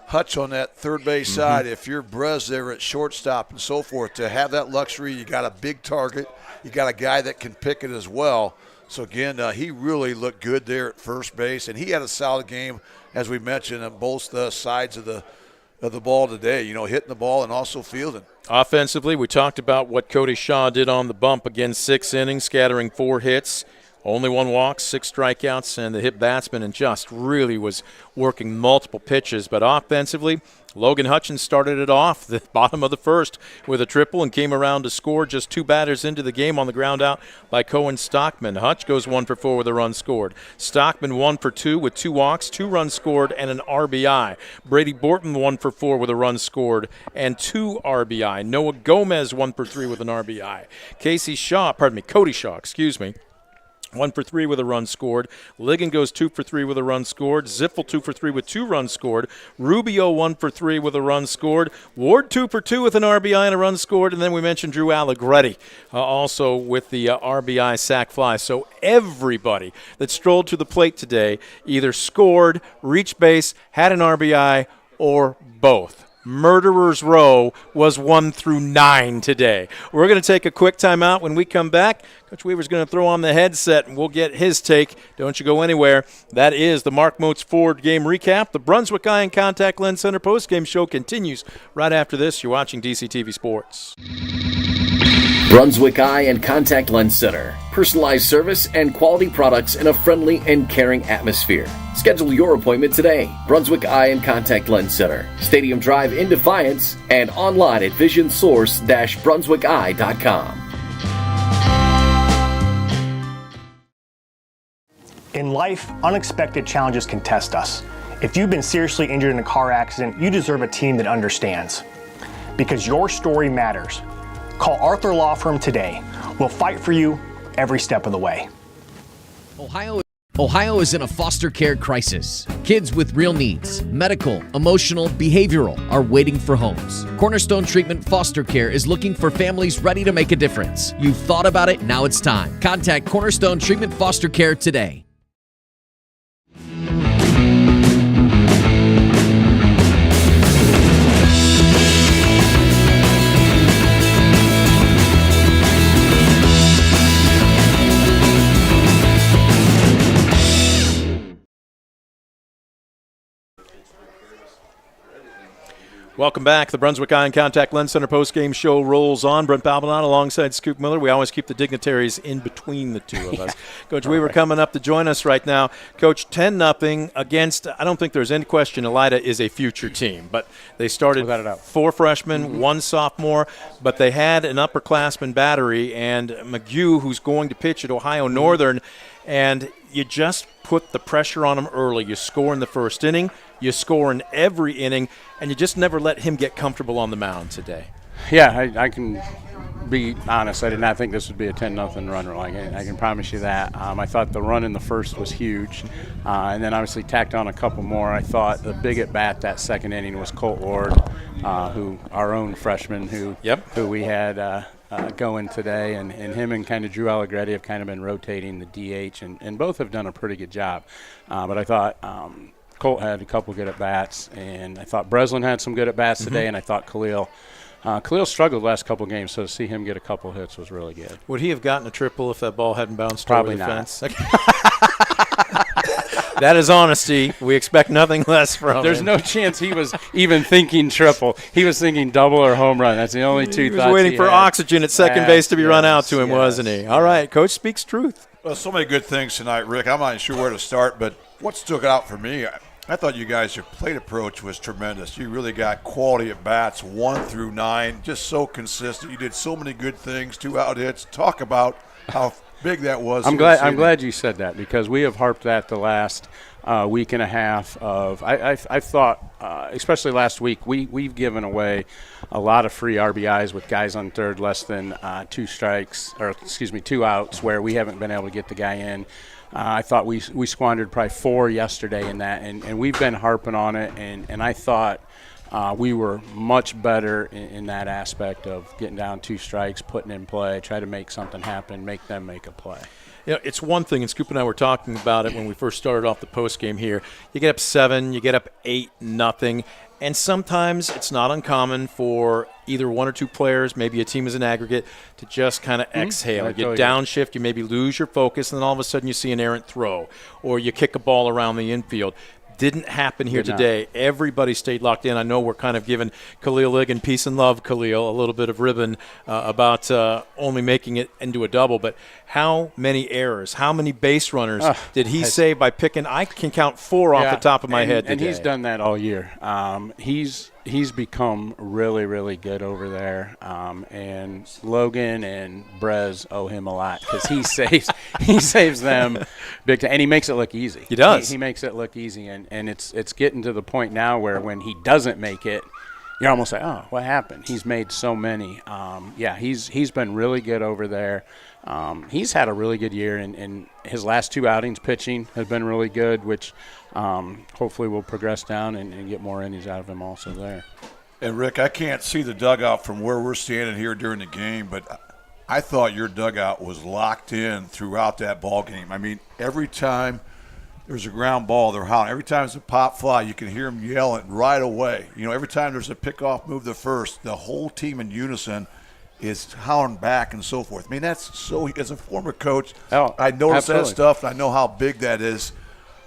[SPEAKER 2] Hutch on that third base side, if you're Brez there at shortstop and so forth, to have that luxury. You got a big target. You got a guy that can pick it as well. So, again, he really looked good there at first base, and he had a solid game, as we mentioned, on both sides of the ball today, hitting the ball and also fielding.
[SPEAKER 1] Offensively, we talked about what Cody Shaw did on the bump. Again, 6 innings, scattering 4 hits, only 1 walk, 6 strikeouts, and the hit batsman, and just really was working multiple pitches. But offensively, Logan Hutchins started it off the bottom of the first with a triple and came around to score just 2 batters into the game on the ground out by Cohen Stockman. Hutch goes 1 for 4 with a run scored. Stockman 1 for 2 with 2 walks, 2 runs scored, and an RBI. Brady Borton 1 for 4 with a run scored and 2 RBI. Noah Gomez 1 for 3 with an RBI. Cody Shaw, 1 for 3 with a run scored. Ligon goes 2 for 3 with a run scored. Ziffel 2 for 3 with 2 runs scored. Rubio 1 for 3 with a run scored. Ward 2 for 2 with an RBI and a run scored. And then we mentioned Drew Allegretti also with the RBI sac fly. So everybody that strolled to the plate today either scored, reached base, had an RBI, or both. Murderer's Row was 1 through 9 today. We're going to take a quick timeout. When we come back, Coach Weaver's going to throw on the headset, and we'll get his take. Don't you go anywhere. That is the Mark Moats Ford game recap. The Brunswick Eye and Contact Lens Center postgame show continues right after this. You're watching DCTV Sports.
[SPEAKER 3] Brunswick Eye and Contact Lens Center. Personalized service and quality products in a friendly and caring atmosphere. Schedule your appointment today. Brunswick Eye and Contact Lens Center. Stadium Drive in Defiance and online at visionsource-brunswickeye.com.
[SPEAKER 4] In life, unexpected challenges can test us. If you've been seriously injured in a car accident, you deserve a team that understands. Because your story matters. Call Arthur Law Firm today. We'll fight for you every step of the way.
[SPEAKER 5] Ohio is in a foster care crisis. Kids with real needs, medical, emotional, behavioral, are waiting for homes. Cornerstone Treatment Foster Care is looking for families ready to make a difference. You've thought about it, now it's time. Contact Cornerstone Treatment Foster Care today.
[SPEAKER 1] Welcome back. The Brunswick Eye and Contact Lens Center postgame show rolls on. Brent Balbinot alongside Scoop Miller. We always keep the dignitaries in between the two of us. Coach Weaver coming up to join us right now. Coach, 10-0 against, I don't think there's any question Elida is a future team, but they started 4 freshmen, 1 sophomore, but they had an upperclassman battery and McGew, who's going to pitch at Ohio Northern, and you just put the pressure on him early. You score in the first inning, you score in every inning, and you just never let him get comfortable on the mound today.
[SPEAKER 12] Yeah, I can be honest. I did not think this would be a 10-0 run. Like, I can promise you that. I thought the run in the first was huge, and then obviously tacked on a couple more. I thought the big at-bat that second inning was Colt Ward, who our own freshman who we had going today, and him and kind of Drew Allegretti have kind of been rotating the DH, and both have done a pretty good job. But I thought Colt had a couple good at-bats, and I thought Breslin had some good at-bats today, and I thought Khalil struggled the last couple of games, so to see him get a couple hits was really good.
[SPEAKER 1] Would he have gotten a triple if that ball hadn't bounced
[SPEAKER 12] Probably
[SPEAKER 1] over the
[SPEAKER 12] not.
[SPEAKER 1] fence? That is honesty. We expect nothing less from
[SPEAKER 12] There's
[SPEAKER 1] him.
[SPEAKER 12] no chance he was even thinking triple. He was thinking double or home run. That's the only two thoughts
[SPEAKER 1] he was waiting for
[SPEAKER 12] had.
[SPEAKER 1] oxygen at second base to be run out to him, wasn't he? All right, Coach speaks truth.
[SPEAKER 2] Well, so many good things tonight, Rick. I'm not sure where to start, but what stuck out for me, I thought you guys, your plate approach was tremendous. You really got quality at bats, 1 through 9, just so consistent. You did so many good things, 2 out hits. Talk about how big that was.
[SPEAKER 12] I'm glad you said that, because we have harped that the last week and a half of. I thought, especially last week, we've given away a lot of free RBIs with guys on third, less than 2 outs, where we haven't been able to get the guy in. I thought we squandered probably 4 yesterday in that, and we've been harping on it, and I thought we were much better in that aspect of getting down 2 strikes, putting in play, try to make something happen, make them make a play.
[SPEAKER 1] You know, it's one thing, and Scoop and I were talking about it when we first started off the postgame here. You get up 7, you get up 8-0, and sometimes it's not uncommon for either 1 or 2 players, maybe a team as an aggregate, to just kind of exhale. You downshift, you maybe lose your focus, and then all of a sudden you see an errant throw, or you kick a ball around the infield. Didn't happen here today. Everybody stayed locked in. I know we're kind of giving Khalil Ligon, peace and love, Khalil, a little bit of ribbon about only making it into a double. But how many errors, how many base runners did he save by picking? I can count 4 off the top of my head today.
[SPEAKER 12] And he's done that all year. He's become really, really good over there. And Logan and Brez owe him a lot, because he saves them big time, and he makes it look easy.
[SPEAKER 1] He does.
[SPEAKER 12] He makes it look easy, and it's getting to the point now where when he doesn't make it, you're almost like, oh, what happened? He's made so many. He's been really good over there. he's had a really good year, and his last 2 outings pitching has been really good, which hopefully will progress down and get more innings out of him also there.
[SPEAKER 2] And, Rick, I can't see the dugout from where we're standing here during the game, but I thought your dugout was locked in throughout that ball game. I mean, every time there's a ground ball, they're howling. Every time there's a pop fly, you can hear them yelling right away. You know, every time there's a pickoff move to first, the whole team in unison is howling back and so forth. I mean, that's so – as a former coach, I noticed that stuff, and I know how big that is.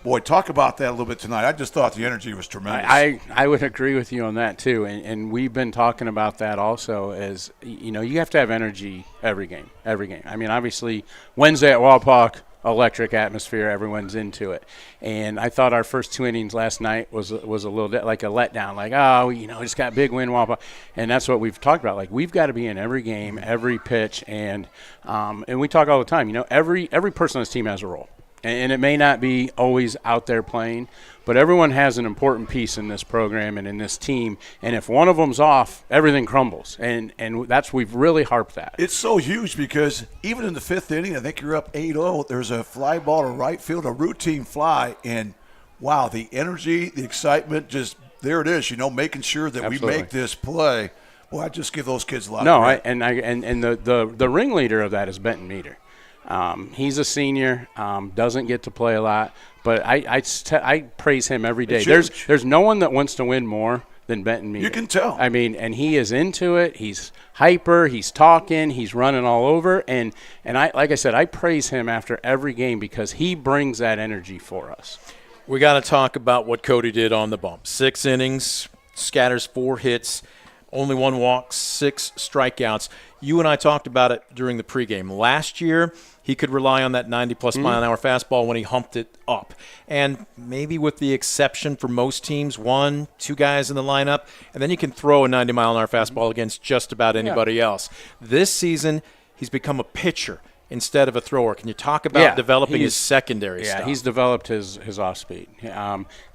[SPEAKER 2] Boy, talk about that a little bit tonight. I just thought the energy was tremendous.
[SPEAKER 12] I would agree with you on that, too. And we've been talking about that also as, you know, you have to have energy every game. I mean, obviously, Wednesday at Walpock, electric atmosphere, everyone's into it. And I thought our first 2 innings last night was a little bit like a letdown, like, oh, you know, just got big win, Walpock. And that's what we've talked about. Like, we've got to be in every game, every pitch. And we talk all the time, you know, every person on this team has a role. And it may not be always out there playing, but everyone has an important piece in this program and in this team. And if one of them's off, everything crumbles. And we've really harped that.
[SPEAKER 2] It's so huge because even in the 5th inning, I think you're up 8-0. There's a fly ball to right field, a routine fly. And, wow, the energy, the excitement, just there it is, you know, making sure that we make this play. Well, I just give those kids a lot of credit.
[SPEAKER 12] And the ringleader of that is Benton Meter. He's a senior, doesn't get to play a lot, but I praise him every day. There's no one that wants to win more than Benton Meter.
[SPEAKER 2] You can tell.
[SPEAKER 12] I mean, and he is into it. He's hyper. He's talking. He's running all over. And like I said, I praise him after every game because he brings that energy for us.
[SPEAKER 1] We got to talk about what Cody did on the bump. 6 innings, scatters 4 hits, only 1 walk, 6 strikeouts. You and I talked about it during the pregame. Last year, he could rely on that 90-plus mile-an-hour fastball when he humped it up. And maybe with the exception for most teams, 1, 2 guys in the lineup, and then you can throw a 90-mile-an-hour fastball against just about anybody else. This season, he's become a pitcher instead of a thrower. Can you talk about developing his secondary stuff?
[SPEAKER 12] Yeah, he's developed his off-speed.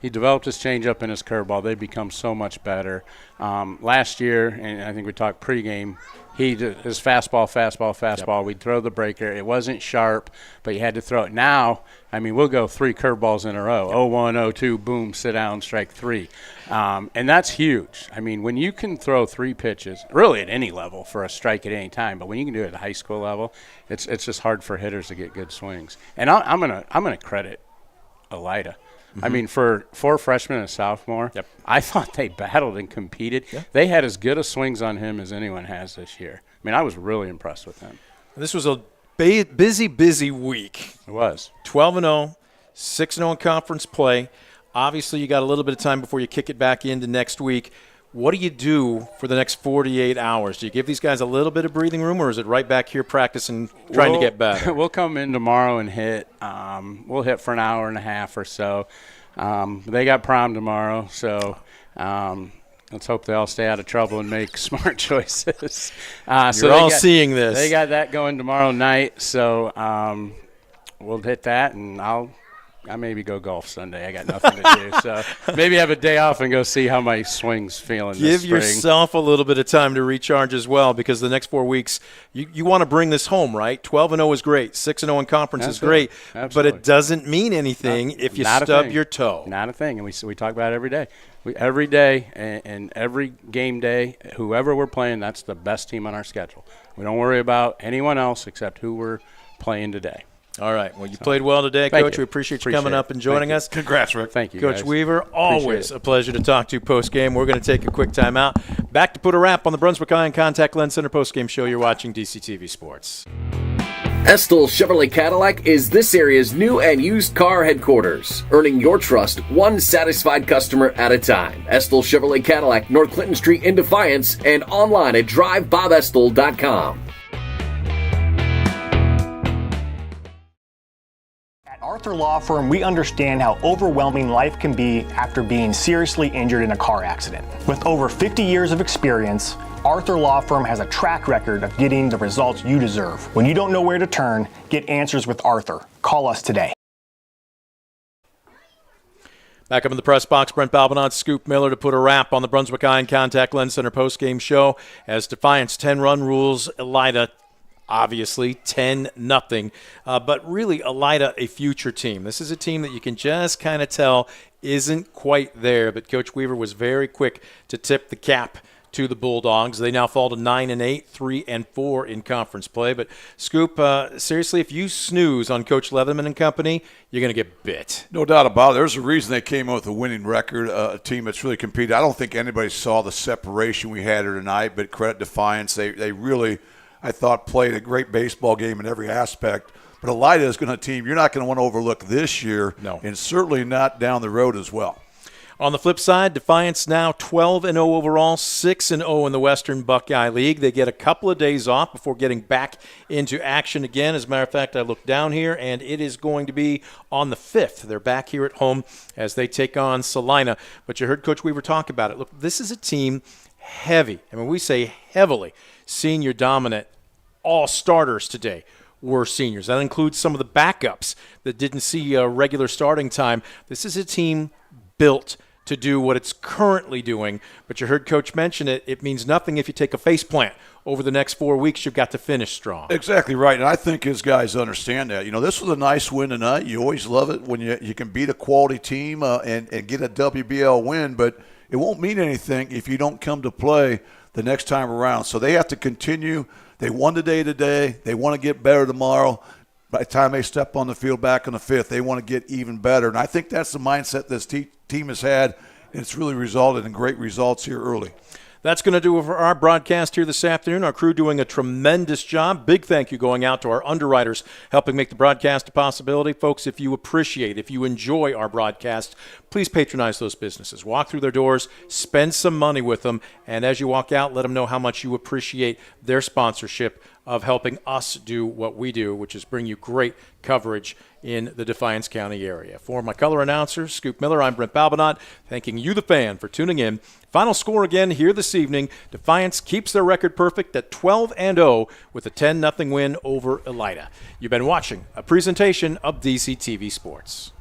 [SPEAKER 12] He developed his changeup and his curveball. They've become so much better. Last year, and I think we talked pregame, his fastball. We'd throw the breaker. It wasn't sharp, but you had to throw it. Now, I mean, we'll go 3 curveballs in a row. 0-1, 0-2, boom, sit down, strike 3. And that's huge. I mean, when you can throw 3 pitches, really at any level for a strike at any time, but when you can do it at the high school level, it's just hard for hitters to get good swings. And I'm gonna credit Elida. I mean, for 4 freshmen and a sophomore, I thought they battled and competed. Yeah. They had as good a swings on him as anyone has this year. I mean, I was really impressed with him.
[SPEAKER 1] This was a busy week.
[SPEAKER 12] It was.
[SPEAKER 1] 12-0, 6-0 in conference play. Obviously, you got a little bit of time before you kick it back into next week. What do you do for the next 48 hours? Do you give these guys a little bit of breathing room, or is it right back here practicing, trying to get better?
[SPEAKER 12] We'll come in tomorrow and hit. We'll hit for an hour and a half or so. They got prom tomorrow, so let's hope they all stay out of trouble and make smart choices.
[SPEAKER 1] You're all seeing this.
[SPEAKER 12] They got that going tomorrow night, so we'll hit that, and I maybe go golf Sunday. I got nothing to do. So maybe have a day off and go see how my swing's feeling this spring.
[SPEAKER 1] Give yourself a little bit of time to recharge as well, because the next 4 weeks, you want to bring this home, right? 12-0 is great. 6-0 in conference is great.
[SPEAKER 12] Absolutely.
[SPEAKER 1] But it doesn't mean anything if you stub your toe.
[SPEAKER 12] Not a thing. And we talk about it every day. Every day and every game day, whoever we're playing, that's the best team on our schedule. We don't worry about anyone else except who we're playing today.
[SPEAKER 1] All right. Well, you played well today, Coach. We appreciate you coming up and joining us.
[SPEAKER 2] Congrats, Rick.
[SPEAKER 12] Thank you,
[SPEAKER 1] Coach
[SPEAKER 12] guys.
[SPEAKER 1] Weaver, always a pleasure to talk to post-game. We're going to take a quick timeout. Back to put a wrap on the Brunswick Eye and Contact Lens Center post-game show. You're watching DCTV Sports.
[SPEAKER 3] Estill Chevrolet Cadillac is this area's new and used car headquarters, earning your trust one satisfied customer at a time. Estill Chevrolet Cadillac, North Clinton Street in Defiance, and online at drivebobestill.com.
[SPEAKER 4] At Arthur Law Firm, we understand how overwhelming life can be after being seriously injured in a car accident. With over 50 years of experience, Arthur Law Firm has a track record of getting the results you deserve. When you don't know where to turn, get answers with Arthur. Call us today.
[SPEAKER 1] Back up in the press box, Brent Balbinot, Scoop Miller to put a wrap on the Brunswick Eye and Contact Lens Center post-game show as Defiance 10-run rules Elida obviously 10-0. But really, Elida, a future team. This is a team that you can just kind of tell isn't quite there. But Coach Weaver was very quick to tip the cap to the Bulldogs. They now fall to 9-8, 3-4 in conference play. But Scoop, seriously, if you snooze on Coach Leatherman and company, you're going to get bit.
[SPEAKER 2] No doubt about it. There's a reason they came out with a winning record, a team that's really competed. I don't think anybody saw the separation we had here tonight, but credit Defiance. They really, I thought, played a great baseball game in every aspect. But Elida is going to team you're not going to want to overlook this year,
[SPEAKER 1] no,
[SPEAKER 2] and certainly not down the road as well.
[SPEAKER 1] On the flip side, Defiance now 12-0 overall, 6-0 in the Western Buckeye League. They get a couple of days off before getting back into action again. As a matter of fact, I look down here, and it is going to be on the 5th. They're back here at home as they take on Salina. But you heard Coach Weaver talk about it. Look, this is a team heavy. I mean, we say heavily senior dominant. All starters today were seniors. That includes some of the backups that didn't see a regular starting time. This is a team built to do what it's currently doing. But you heard Coach mention it. It means nothing if you take a faceplant. Over the next 4 weeks, you've got to finish strong.
[SPEAKER 2] Exactly right, and I think his guys understand that. You know, this was a nice win tonight. You always love it when you can beat a quality team and get a WBL win, but it won't mean anything if you don't come to play the next time around. So they have to continue. They won today. They want to get better tomorrow. By the time they step on the field back on the 5th, they want to get even better. And I think that's the mindset this team has had, and it's really resulted in great results here early.
[SPEAKER 1] That's going to do it for our broadcast here this afternoon. Our crew doing a tremendous job. Big thank you going out to our underwriters helping make the broadcast a possibility. Folks, if you enjoy our broadcast, please patronize those businesses. Walk through their doors, spend some money with them, and as you walk out, let them know how much you appreciate their sponsorship of helping us do what we do, which is bring you great coverage in the Defiance County area. For my color announcer, Scoop Miller, I'm Brent Balbinot, thanking you, the fan, for tuning in. Final score again here this evening. Defiance keeps their record perfect at 12-0 with a 10-0 win over Elida. You've been watching a presentation of DCTV Sports.